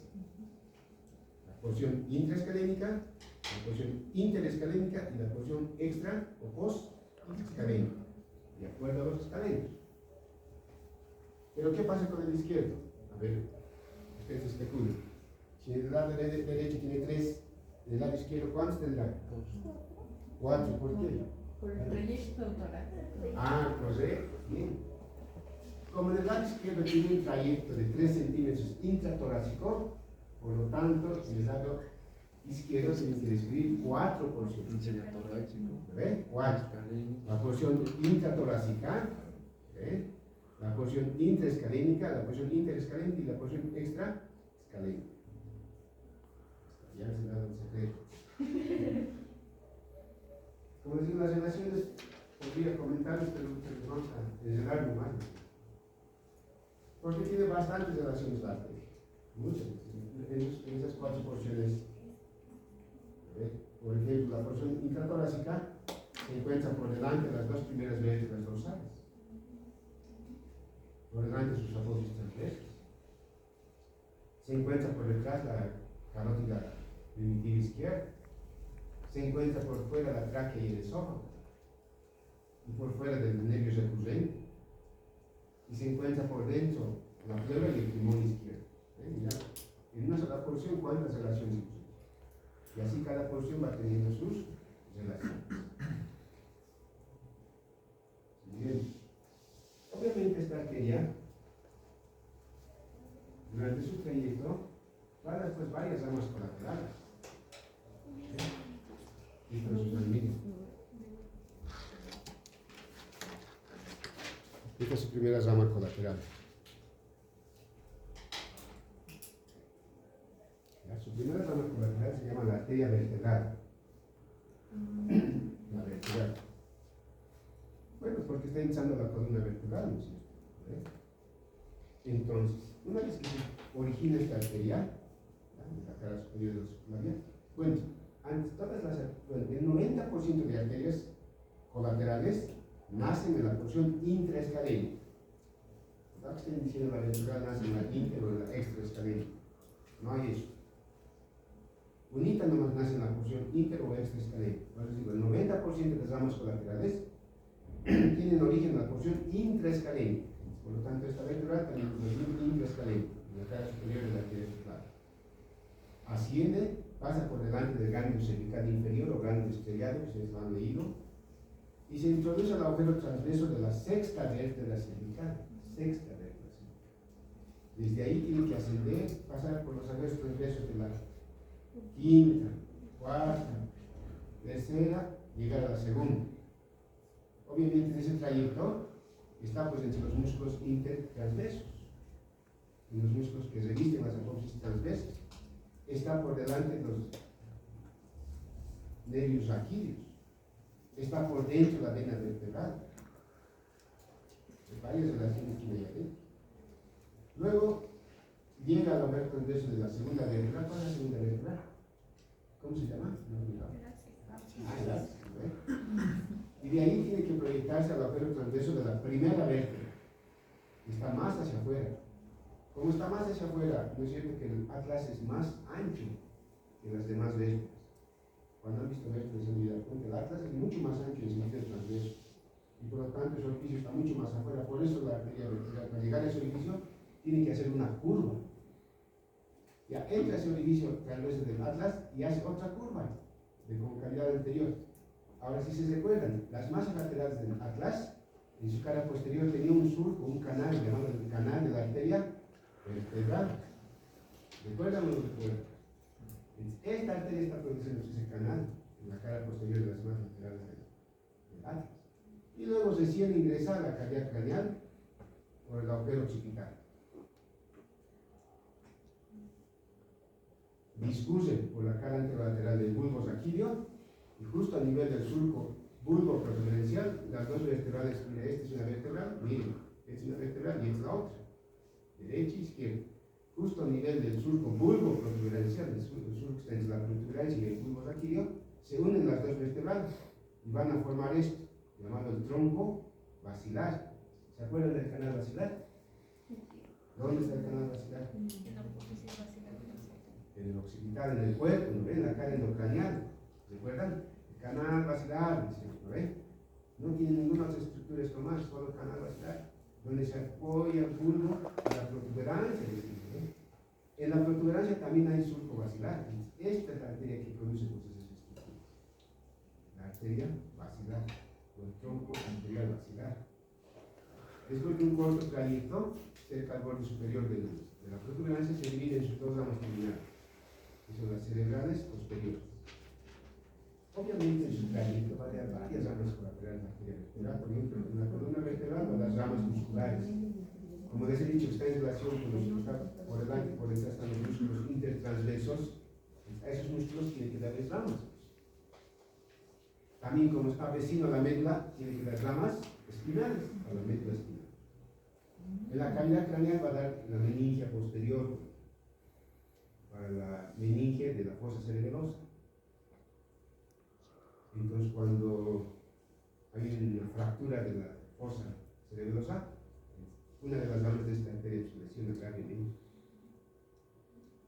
la porción intraescalénica, la porción interescalénica y la porción extra o post-escalénica, de acuerdo a los escalenos. Pero ¿qué pasa con el izquierdo? A ver, ustedes especulen. Si el lado derecho tiene 3, en el lado izquierdo, ¿cuántos tendrá? 4, ¿por qué? Por el trayecto torácico. Ah, correcto, bien. Como en el lado izquierdo tiene un trayecto de 3 centímetros intratorácico, por lo tanto, en el lado izquierdo se tiene que describir 4 porciones. ¿Ve? 4. La porción intratorácica, ¿ve? La porción intraescalénica, la porción interescalénica y la porción extraescalénica. Ya se da el secreto. Como decimos, las relaciones podría comentarles, pero vamos a encerrar más. Porque tiene bastantes relaciones la arteria, muchas. en esas cuatro porciones. Por ejemplo, la porción intratorácica se encuentra por delante de las dos primeras vértebras dorsales, por delante de sus apófisis transversos. Se encuentra por detrás la carótida primitiva izquierda. Se encuentra por fuera la tráquea y el esófago, y por fuera del nervio recurrente. Y se encuentra por dentro la pleura y el pulmón izquierdo. Mira, en una sola porción, ¿cuántas relaciones existen? Y así cada porción va teniendo sus relaciones. Bien. Obviamente esta arteria, durante su trayecto, va a dar pues varias ramas colaterales. Y con sus anillos. Esta es su primera rama colateral. Su primera rama colateral se llama la arteria vertebral. La vertebral. Bueno, porque está hinchando la columna vertebral, ¿no es cierto? Entonces, una vez que se origina esta arteria, en la cara superior de la subclavial, bueno, el 90% de arterias colaterales nacen en la porción intraescalene. No que estén diciendo la vertebral nace en la inter o en la extraescalene. No hay eso. Unita nomás nace en la porción inter o extraescalene. Por eso digo, el 90% de las ramas colaterales tienen origen en la porción intraescalene. Por lo tanto, esta vertebral también es intraescalene, en la cara superior de la arteria vertebral. Asciende, pasa por delante del ganglio cervical inferior o ganglio estriado, que ustedes lo han leído, y se introduce al agujero transverso de la sexta vértebra cervical. Sexta vértebra cervical. Desde ahí tiene que ascender, pasar por los agujeros transversos de la quinta, cuarta, tercera, llegar a la segunda. Obviamente en ese trayecto está pues entre los músculos intertransversos, y los músculos que revisten las apófisis transversas. Está por delante de los nervios raquídeos. Está por dentro de la vena vertebral. Hay varias relaciones que hay ahí. Luego llega al agujero transverso de la segunda vértebra. ¿Cuál es la segunda vértebra? ¿Cómo se llama? El ápice. Y de ahí tiene que proyectarse al agujero transverso de la primera vértebra. Está más hacia afuera. Como está más hacia afuera, no es cierto que el atlas es más ancho que las demás vértebras. Cuando han visto vértebras en vida, el atlas es mucho más ancho en sentido transverso. Y por lo tanto, ese orificio está mucho más afuera. Por eso la arteria vertebral, para llegar a ese orificio, tiene que hacer una curva. Ya entra ese orificio transverso del atlas y hace otra curva de concavidad anterior. Ahora, si se recuerdan, las masas laterales del atlas, en su cara posterior tenía un surco, un canal, llamado el canal de la arteria vertebral. ¿Recuerdan o no recuerdan? Esta arteria está produciendo ese canal en la cara posterior de las masas laterales del atlas. Y luego recién ingresa a la cavidad craneal por el agujero occipital. Discurre por la cara anterolateral del bulbo raquídeo y justo a nivel del surco bulbo protuberencial, las dos vertebrales, mira, esta es una vertebral, miren, esta es una vertebral y esta es la otra, derecha e izquierda. Justo a nivel del surco bulbo protuberencial, el surco que está entre la protuberancia y el bulbo raquídeo, se unen las dos vertebrales y van a formar esto, llamado el tronco basilar. ¿Se acuerdan del canal basilar? ¿Dónde está el canal basilar? En el occipital, en el cuerpo, ¿no ven? La cara endocraneal. ¿Recuerdan? El canal basilar, ¿no ven? No tiene ninguna otra estructura estomal, solo canal basilar, donde se apoya el bulbo a la protuberancia. ¿Eh? En la protuberancia también hay surco basilar. Esta es la arteria que produce pues, esas estructuras. La arteria basilar, o el tronco arterial basilar. Después de un corto trayecto, cerca al borde superior de la protuberancia, se divide en sus dos ramas terminales, que son las cerebrales posteriores. Obviamente en su trayecto va a haber varias ramas colaterales de la arteria vertebral, por ejemplo, en la columna vertebral o las ramas musculares. Como les he dicho, está en relación con los que están por delante y por detrás están los músculos intertransversos. A esos músculos tiene que darles ramas. También como está vecino a la médula, tiene que dar ramas espinales a la médula espinal. En la cavidad craneal va a dar la meningia posterior, va para la meninge de la fosa cerebelosa. Entonces, cuando hay una fractura de la fosa cerebelosa, una de las ramas de esta arteria se lesiona gravemente.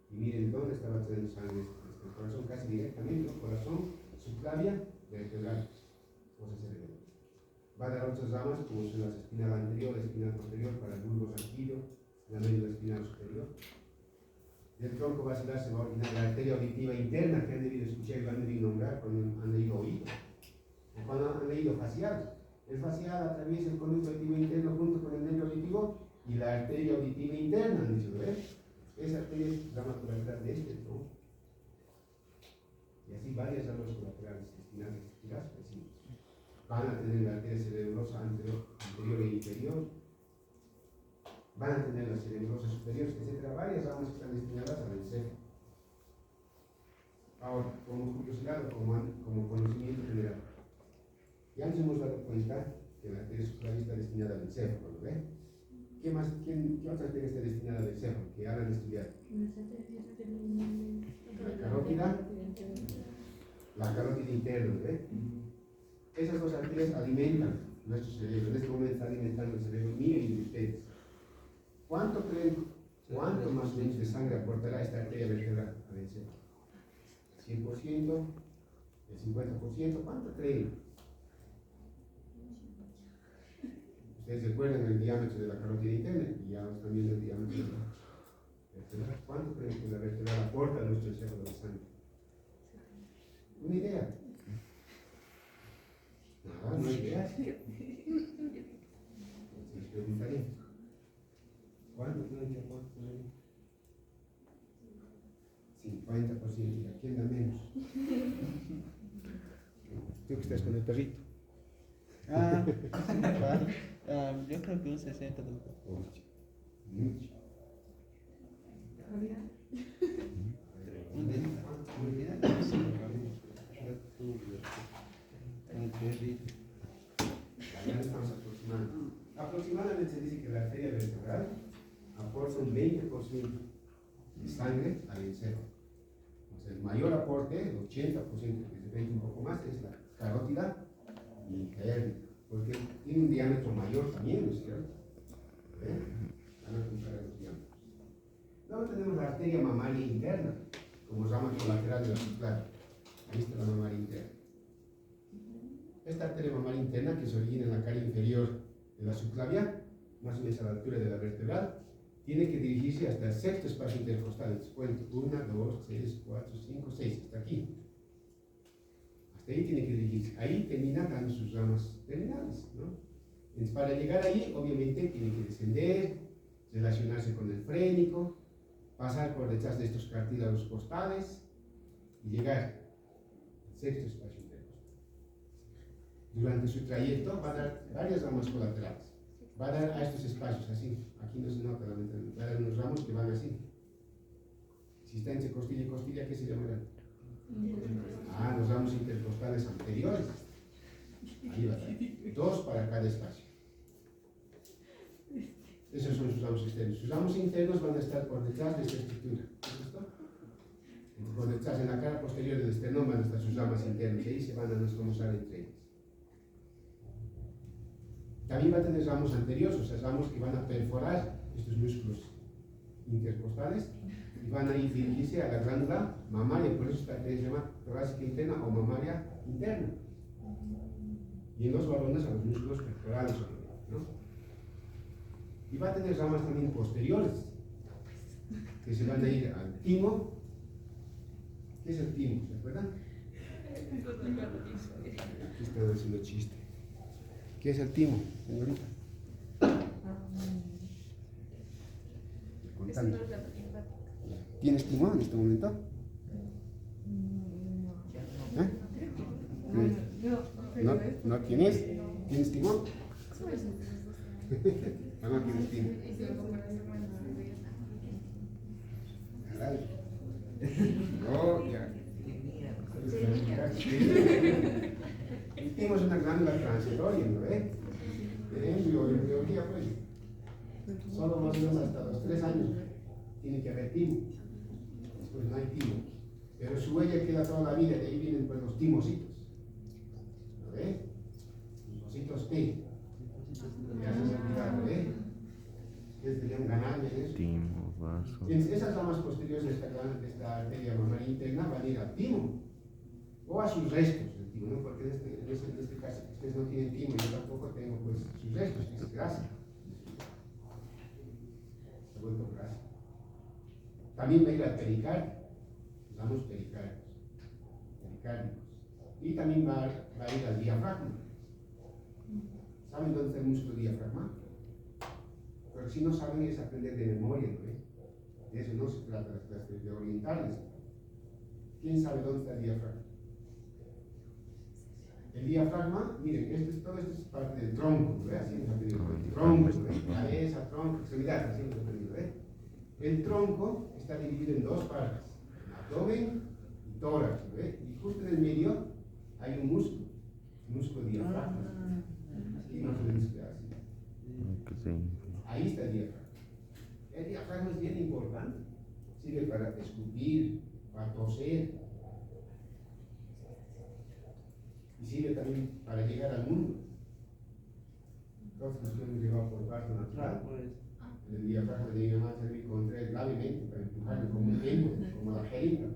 Y miren dónde está batiendo sangre el corazón, casi directamente, ¿no? Corazón, subclavia, vertebral, fosa cerebelosa. Va a dar otras ramas, como son las espinal anterior, la espinal posterior, para el bulbo sanguíneo, la médula espinal superior. Del tronco basilar se va a originar la arteria auditiva interna, que han debido escuchar y han debido nombrar cuando han leído oído, o cuando han leído facial. El facial atraviesa el conducto auditivo interno junto con el nervio auditivo y la arteria auditiva interna, han dicho, ¿ves? Esa arteria es rama colateral de este tronco. Y así varias ramas colaterales espinales, así. Van a tener la arteria cerebrosa anterior e inferior, van a tener las cerebrosas superiores, etc. Varias ramas que están destinadas al encéfalo. Ahora, como curiosidad o como conocimiento general, ya nos hemos dado cuenta que la arteria subclavia está destinada al encéfalo, ¿no ve? ¿Qué otra arteria está destinada al encéfalo que hagan estudiar? La carótida interna, ¿no ve? Esas dos arterias alimentan nuestro cerebro. En este momento está alimentando el cerebro mío y de ustedes. ¿Cuánto creen, cuánto más o menos de sangre aportará esta arteria vertebral al encéfalo? ¿100%? ¿El 50%? ¿Cuánto creen? Ustedes recuerdan el diámetro de la carótida interna y ya están viendo el diámetro de la vertebral. ¿Cuánto creen que la vertebral aporta a nuestro encéfalo de sangre? ¿Una idea? Nada, no hay idea. Les preguntaré. ¿Cuánto creen que aporta? 50%. ¿Y a quién da menos? Tú que estás con el perrito. Yo creo que un 60. Mucho. Ya estamos aproximando. Aproximadamente se dice que la arteria vertebral aporta un 20% de sangre al encéfalo. O sea, el mayor aporte, el 80%, que se ve un poco más, es la carótida interna, porque tiene un diámetro mayor también, ¿no es cierto? Van a comparar los diámetros. Luego tenemos la arteria mamaria interna, como rama colateral de la subclavia. Ahí está la mamaria interna. Esta arteria mamaria interna, que se origina en la cara inferior de la subclavia, más o menos a la altura de la vertebral, tiene que dirigirse hasta el sexto espacio intercostal. Les cuento: 1, 2, 3, 4, 5, 6, hasta aquí. Hasta ahí tiene que dirigirse. Ahí termina dando sus ramas terminales, ¿no? Entonces, para llegar ahí, obviamente, tiene que descender, relacionarse con el frénico, pasar por detrás de estos cartílagos costales y llegar al sexto espacio intercostal. Durante su trayecto va a dar varias ramas colaterales. Va a dar a estos espacios así. Aquí no se nota, lamentablemente. Va a dar unos ramos que van así. Si está entre costilla y costilla, ¿qué se llamarán? Los ramos intercostales anteriores. Ahí va a dar. 2 para cada espacio. Esos son sus ramos externos. Sus ramos internos van a estar por detrás de esta estructura. ¿Es esto? Por detrás, en la cara posterior del esternón, van a estar sus ramas internas. Y ahí se van a descomosar entre ellas. También va a tener ramos anteriores, o sea, ramos que van a perforar estos músculos intercostales y van a ir dirigirse a la glándula mamaria, por eso esta arteria se llama torácica interna o mamaria interna. Y en los varones a los músculos pectorales, ¿no? Y va a tener ramas también posteriores, que se van a ir al timo. ¿Qué es el timo? ¿Se acuerdan? Aquí están haciendo chiste. ¿Qué es el timo, señorita? Contando. ¿Tienes timón en este momento? ¿No tienes? ¿Tienes timón? No tienes timón. Caray. No, ya. El timo es una glándula transitoria, ¿no ves? En biología, pues. Solo más o menos hasta los 3 años tiene que haber timo. después no hay timo, pero su huella queda toda la vida, de ahí vienen pues los timocitos. ¿Lo ves? Los ositos T. Ya se me olvidaron, Serían ganales, eso. Timo, vaso. Esas ramas posteriores de esta arteria mamaria interna van a ir al timo o a sus restos del timo, ¿no? Porque en este caso ustedes no tienen timo, yo tampoco tengo pues sus restos, que es grasa. Se ha vuelto grasa. También va a ir al pericardio, usamos pericárdios. Y también va a ir al diafragma. ¿Saben dónde está el músculo diafragma? Pero si no saben es aprender de memoria, ¿no? De eso no se trata las clases, de orientarles. ¿Quién sabe dónde está el diafragma? El diafragma, miren, todo esto es parte del tronco, ¿no? Así hemos aprendido. Tronco, ¿no? Cabeza, tronco, extremidad, así hemos aprendido, El tronco está dividido en dos partes, abdomen y tórax, ¿no? Y justo en el medio hay un músculo diafragma. Aquí más o menos queda así. Ahí está el diafragma. El diafragma es bien importante. Sirve para escupir, para toser. Y sirve también para llegar al mundo. Entonces nos hemos llevado por parto natural. El diafragma de mi mamá servir contra él gravemente para empujarlo como un endo, como la jeringa.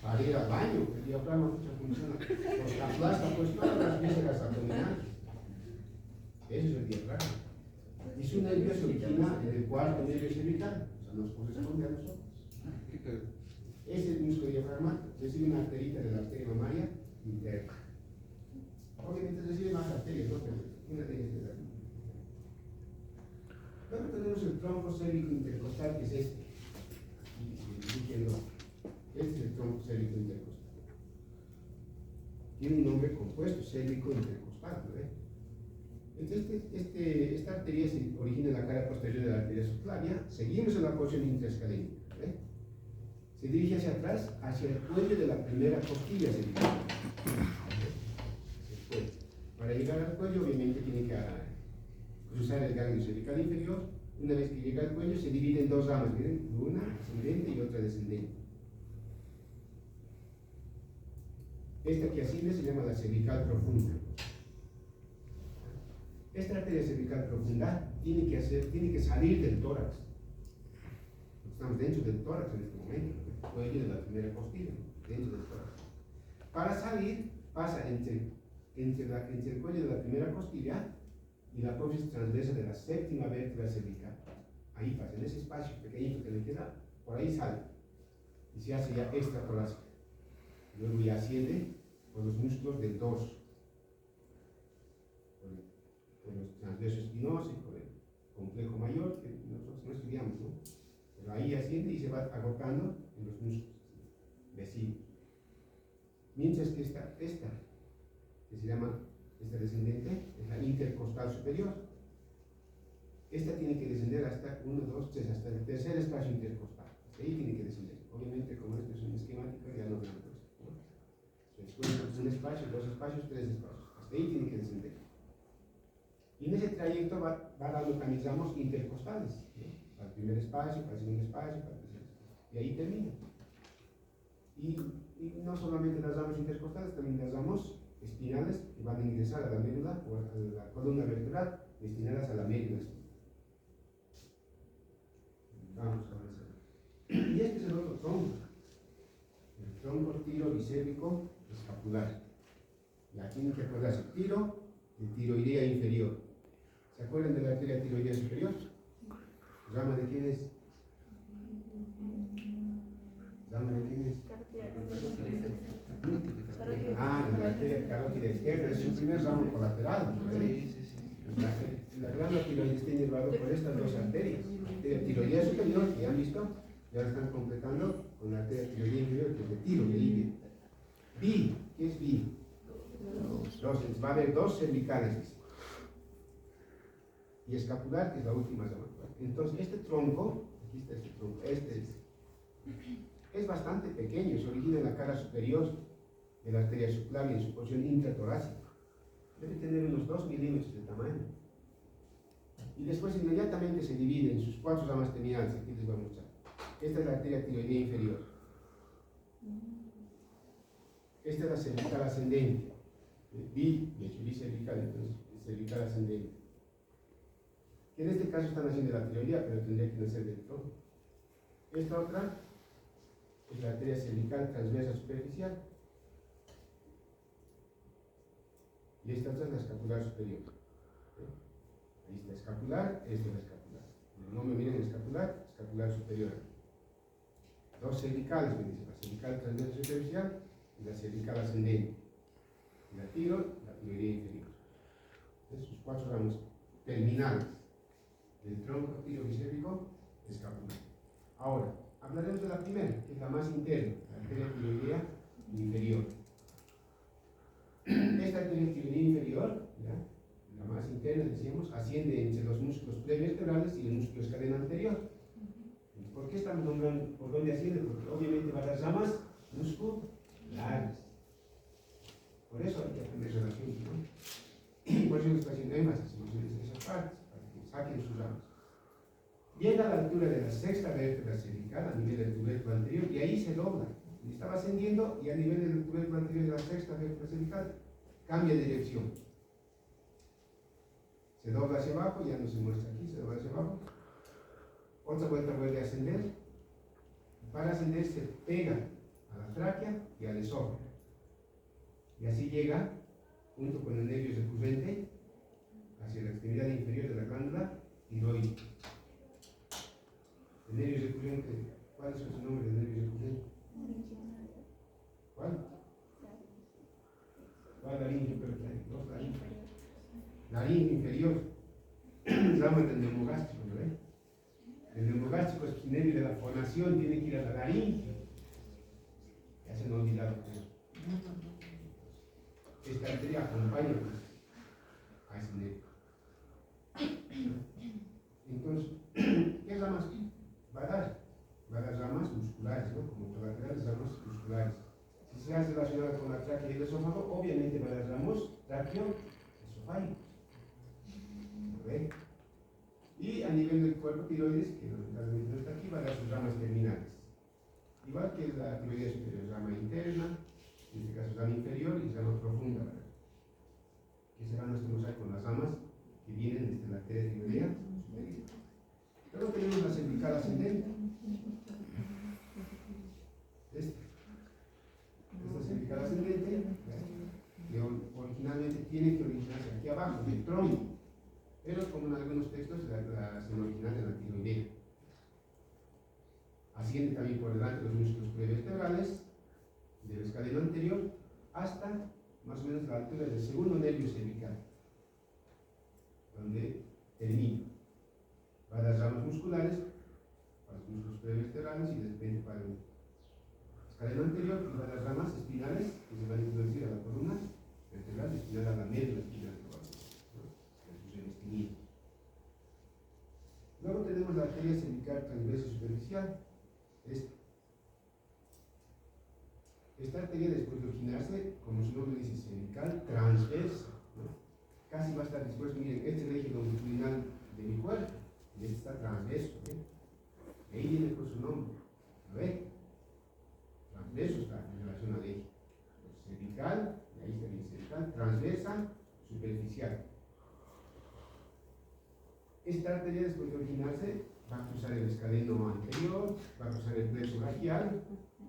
Para ir al baño, el diafragma funciona porque aplasta pues todas las vísceras abdominales. Eso es el diafragma. Y su nervio se origina en el cuarto nervio cervical, o sea, nos corresponde a nosotros. Ese músculo diafragma recibe una arterita de la arteria mamaria interna. Obviamente recibe más arterias, ¿no? Pero una de ellas es la. Luego tenemos el tronco cérvico intercostal, que es este. Este es el tronco cérvico intercostal. Tiene un nombre compuesto, cérvico intercostal, ¿no? Entonces, esta arteria se origina en la cara posterior de la arteria subclavia. Seguimos en la porción intraescalénica. Se dirige hacia atrás, hacia el cuello de la primera costilla cervical. Para llegar al cuello, obviamente, tiene que cruzar el ganglio cervical inferior. Una vez que llega al cuello, se divide en dos ramas, miren, una ascendente y otra descendente. Esta que asciende se llama la cervical profunda. Esta arteria cervical profunda tiene que salir del tórax. Estamos dentro del tórax en este momento, el cuello de la primera costilla, dentro del tórax. Para salir, pasa entre el cuello de la primera costilla y la apófisis transversa de la séptima vértebra cervical. Ahí pasa, en ese espacio pequeñito que le queda, por ahí sale. Y se hace ya extratorácica. Luego ya asciende por los músculos del dorso, por los transversos espinosos y por el complejo mayor, que nosotros no estudiamos, ¿no? Pero ahí asciende y se va agotando en los músculos vecinos. Mientras que esta que se llama, esta descendente, es la intercostal superior. Esta tiene que descender hasta 1, 2, 3, hasta el tercer espacio intercostal. Hasta ahí tiene que descender. Obviamente, como esto es un esquemático, ya no vemos esto, ¿no? Después, un espacio, dos espacios, tres espacios. Hasta ahí tiene que descender. Y en ese trayecto va dando mecanismos intercostales, ¿no? Para el primer espacio, para el segundo espacio, para el tercer espacio. Y ahí termina. Y no solamente las ramas intercostales, también las ramas espinales que van a ingresar a la médula o a la columna vertebral, destinadas a la médula. Vamos a avanzar. Y este es el otro tronco. El tronco tirobicéphico escapular. Y aquí tienen que acordarse tiro de tiroidea inferior. ¿Se acuerdan de la arteria tiroidea superior? ¿Rama de quién es? ¿Rama de quién es? Ah, de la arteria carótida izquierda. Es su primer ramo colateral. La glánduula tiroides está inervado por estas dos arterias. La arteria tiroidea superior, que ya han visto, y ahora están completando con la arteria tiroidea inferior, que es de tiro, de hígado. B, ¿qué es B? Dos, va a haber dos cervicales. Y escapular, que es la última rama. Entonces, este tronco, aquí está este tronco, es bastante pequeño, se origina en la cara superior de la arteria subclavia en su porción intratorácica. Debe tener unos 2 milímetros de tamaño. Y después inmediatamente se divide en sus 4 ramas terminales. Aquí les voy a mostrar. Esta es la arteria tiroidea inferior. Esta es la cervical ascendente. Bicervical, entonces, cervical ascendente. Que en este caso están haciendo la tiroidea, pero tendría que nacer del tronco. Esta otra es la arteria cervical transversa superficial. Y esta otra es la escapular superior. Ahí está escapular, esta es la escapular. No me miren escapular, escapular superior. 2 cervicales, me dice, la cervical transversa superficial y la cervical ascendente. Y la tiroidea inferior. Entonces, sus 4 ramos terminales del tronco tirobicéphico escapular. Ahora, hablaremos de la primera, que es la más interna, la arteria tiroidea inferior. Esta arteria tiroidea inferior, ¿ya? La más interna, decíamos, asciende entre los músculos prevertebrales y el músculo escaleno anterior. ¿Por qué estamos nombrando por dónde asciende? Porque obviamente va a las ramas musculares. Por eso hay que aprender relaciones, ¿no? Por eso está haciendo énfasis en esas partes, para que saquen sus ramas. Llega a la altura de la sexta vértebra cervical, a nivel del tubérculo anterior, y ahí se dobla. Y estaba ascendiendo, y a nivel del tubérculo anterior de la sexta vértebra cervical, cambia de dirección. Se dobla hacia abajo, ya no se muestra aquí, se dobla hacia abajo. Otra vuelta vuelve a ascender. Para ascender se pega a la tráquea y al esófago. Y así llega, junto con el nervio recurrente, hacia la extremidad inferior de la glándula tiroide. El nervio recurrente, ¿cuál es su nombre del nervio recurrente? ¿Cuál? ¿Cuál laringe? Dos laringe. Laringe inferior, rama del neumogástrico, ¿no ven? El neumogástrico es el nervio de la fonación, tiene que ir a la laringe. Ya se me ha olvidado. Esta arteria acompaña a ese nervio. Entonces, ¿qué ramas va a dar? Va a dar ramas musculares, ¿no? Como colaterales, ramas musculares. Si se hace relacionado con la tráquea y el esófago, obviamente va a dar ramos tráqueo-esofágicos. ¿Okay? Y a nivel del cuerpo tiroides, que lamentablemente no está aquí, va a dar sus ramas terminales. Igual que la tiroidea superior, rama interna, en este caso rama inferior y rama profunda, ¿verdad? Que se van a mostrar con las ramas que vienen desde la arteria tiroidea superior. Luego tenemos la cervical ascendente. Esta cervical ascendente, que originalmente tiene que originarse aquí abajo, en el tronco, pero como en algunos textos se original en la tiroidea. Asciende también por delante de los músculos prevertebrales del escaleno anterior hasta más o menos la altura del segundo nervio cervical, donde termina. Va a las ramas musculares, para los músculos prevertebrales y de repente para el escaleno anterior, y va a las ramas espinales que se van a introducir a la columna vertebral, espinal a la médula espinal, ¿no? Luego tenemos la arteria cervical transversa superficial. Esta arteria, después de originarse, como su nombre dice, cervical transversa, ¿no? Casi va a estar dispuesto. Miren, este es el eje longitudinal de mi cuerpo y este está transverso, ¿eh? Ahí viene con su nombre, ¿ve? Transverso está en relación al eje cervical, y ahí está bien cervical, transversa, superficial. Esta arteria, después de originarse, va a cruzar el escaleno anterior, va a cruzar el plexo brachial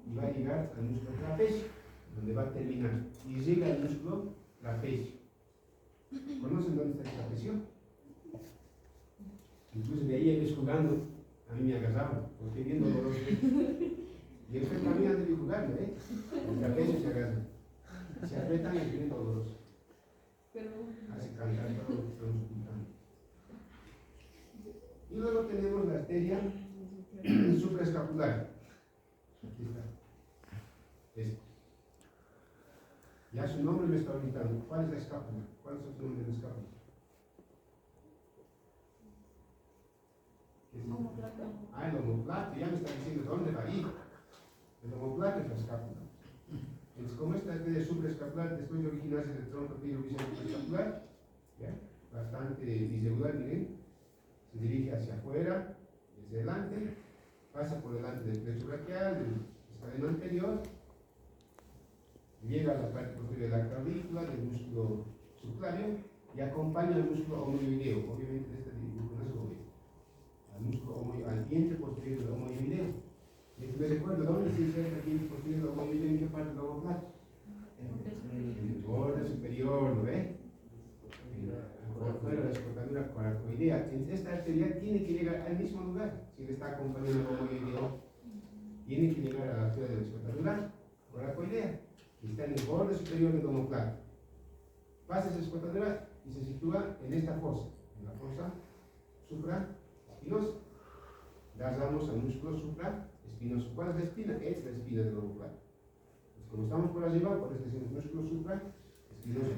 y va a llegar al músculo trapecio, donde va a terminar. Y llega al músculo trapecio. ¿Conocen dónde está el trapecio? Incluso de ahí ellos jugando, a mí me agarraban, porque bien doloroso. Y después también han de jugando, ¿eh? El trapecio se agarra. Se apretan y es bien doloroso. Hace cantar todo lo que estamos ocultando. Y luego tenemos la arteria supraescapular. Aquí está. Esta. Ya su nombre me está olvidando. ¿Cuál es la escápula? ¿Cuál es el nombre de la escápula? El omoplato. Ya me está diciendo dónde va a ir. El omoplato es la escápula. Entonces, como esta arteria supraescapular, después de originarse del tronco tirobicéphico escapular, ¿ya? Bastante irregular, miren. se dirige hacia afuera, hacia adelante, pasa por delante del plexo braquial, del escaleno anterior, llega a la parte posterior de la clavícula, del músculo subclavio y acompaña al músculo homoioideo. Obviamente, este dibujo no se lo ve. Al músculo al diente posterior del homoioideo. Me recuerdo, ¿dónde se inserta el diente posterior del homoioideo? ¿En qué parte del omoplato? En el borde superior, ¿lo ve? Por fuera de la escotadura coracoidea. Esta arteria tiene que llegar al mismo lugar. Si le está acompañando al homoioideo, tiene que llegar a la altura de la escotadura coracoidea. Y está en el borde superior del omoplato. Pasa esa escotadura y se sitúa en esta fosa, en la fosa supraespinosa. Damos al músculo supraespinoso. ¿Cuál es la espina? Es la espina del omoplato. Pues como estamos por arriba, por este es el músculo supraespinoso.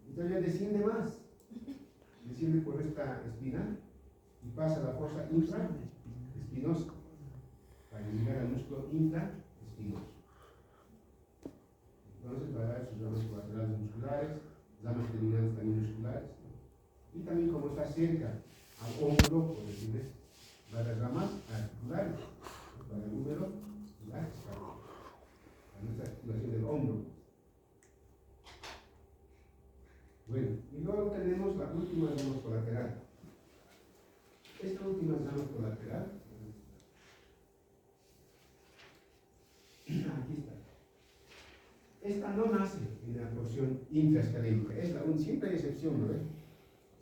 Y todavía desciende más. Desciende por esta espina y pasa a la fosa infraespinosa para llegar al músculo intraespinoso. Entonces va a dar sus ramas colaterales musculares, ramas terminales también musculares, ¿no? Y también como está cerca al hombro, por decirles, va a dar ramas articulares, para el húmero y la espalda, para nuestra articulación del hombro. Bueno, y luego tenemos la última rama colateral. Esta última rama colateral, aquí está. Esta no nace en la porción intraescalénica, siempre hay excepción, ¿no ves?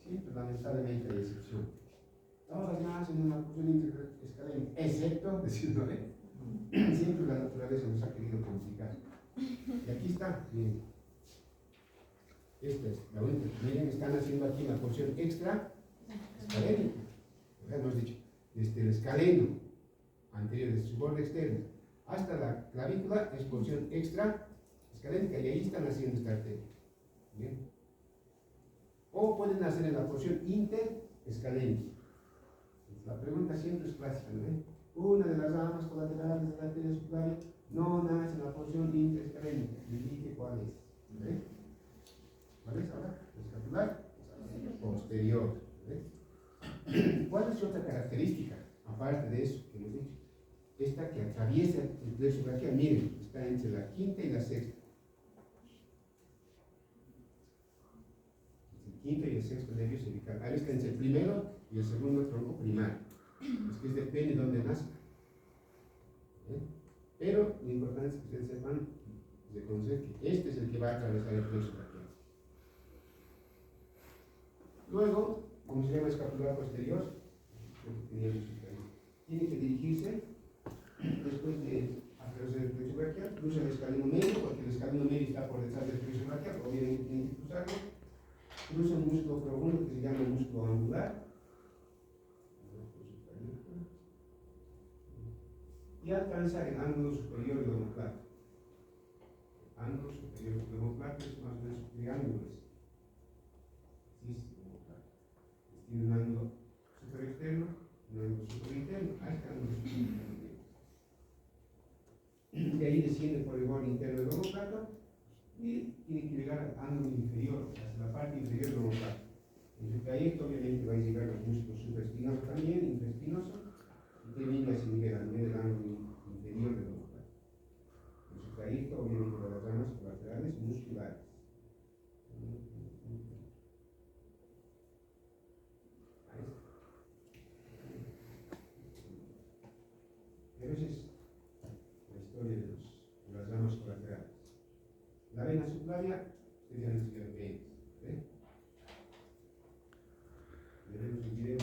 Siempre, lamentablemente, hay excepción. Todas nacen en la porción intraescalénica, excepto, decirlo, ¿eh? Siempre la naturaleza nos ha querido complicar. Y aquí está, miren. Esta es la única. Miren, están haciendo aquí la porción extraescalénica. Hemos dicho, desde el escaleno anterior, desde su borde externo, hasta la clavícula es porción extraescalénica. Y ahí están haciendo esta arteria. ¿Bien? O pueden hacer en la porción interescalénica. La pregunta siempre es clásica, ¿no? Una de las ramas colaterales de la arteria subclavia no nace en la porción interescalénica. Me dije cuál es. ¿Ve? ¿Cuál es ahora? Escapular posterior. ¿Ve? ¿Cuál es otra característica? Aparte de eso que hemos dicho. Esta que atraviesa el plexo braquial, miren, está entre la quinta y la sexta. Quinto y el sexto nervio cervical. Ahí está entre el primero y el segundo tronco primario. Es que depende de dónde nace. Pero lo importante es que ustedes sepan, reconocer que este es el que va a atravesar el plexo braquial. Luego, como se llama escapular posterior, tiene que dirigirse después de atravesar el plexo braquial, cruza el escaleno medio, porque el escaleno medio está por detrás del plexo braquial, obviamente tiene que cruzarlo. Cruza un músculo profundo que se llama músculo angular y alcanza el ángulo superior del omoplato. Ángulo superior del omoplato es más o menos un triángulo. Tiene un ángulo superior externo, un ángulo superior interno, este ángulo superior interno. De ahí desciende por el borde interno del omoplato y tiene que llegar al ángulo inferior, hacia la parte inferior del omoplato. En su trayecto, obviamente, va a llegar al músculo supraespinoso también, infraespinoso, y termina sin llegar al medio del ángulo inferior del omoplato. En su trayecto, obviamente, de las ramas colaterales musculares. Pero esa es la historia de las ramas colaterales. La vena subclavia, ustedes ya han estudiado qué es. Veremos el video.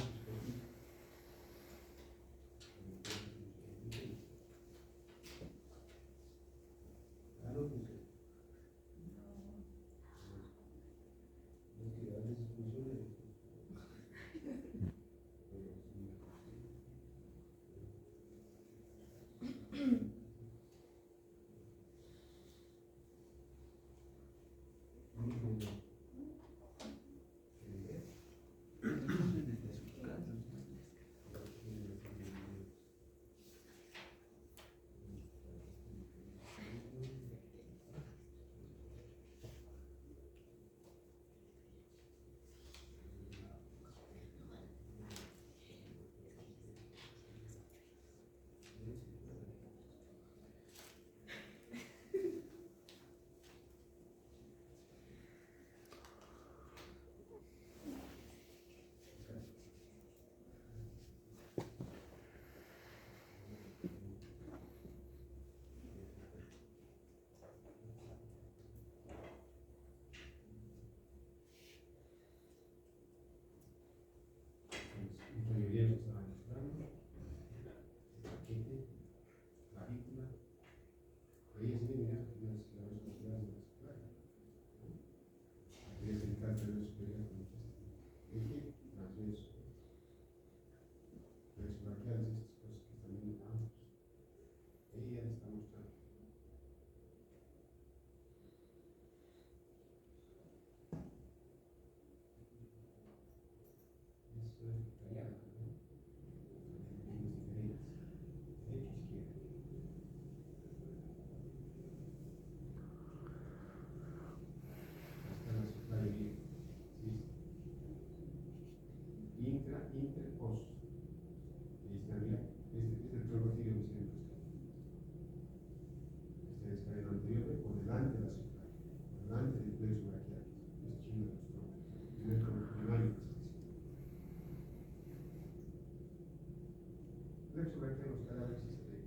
que los cadáveres se ven.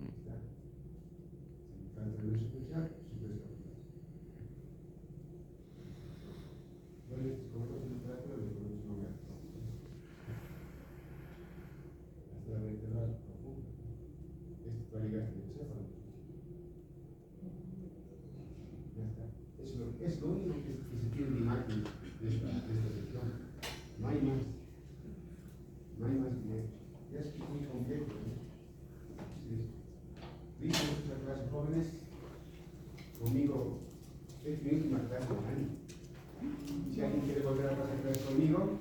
Está. Tanto en el superficial, superficial. Bueno, como no se trata de un lugar. Hasta la vertebral profunda. Esto va a llegar al encéfalo. Ya está. Es lo único que se tiene de imagen de esta sección. No hay más. No hay más que ya es muy complejo. Sí. Listo, muchas gracias, jóvenes. Conmigo, es mi última clase del año. Si alguien quiere volver a pasar clase conmigo,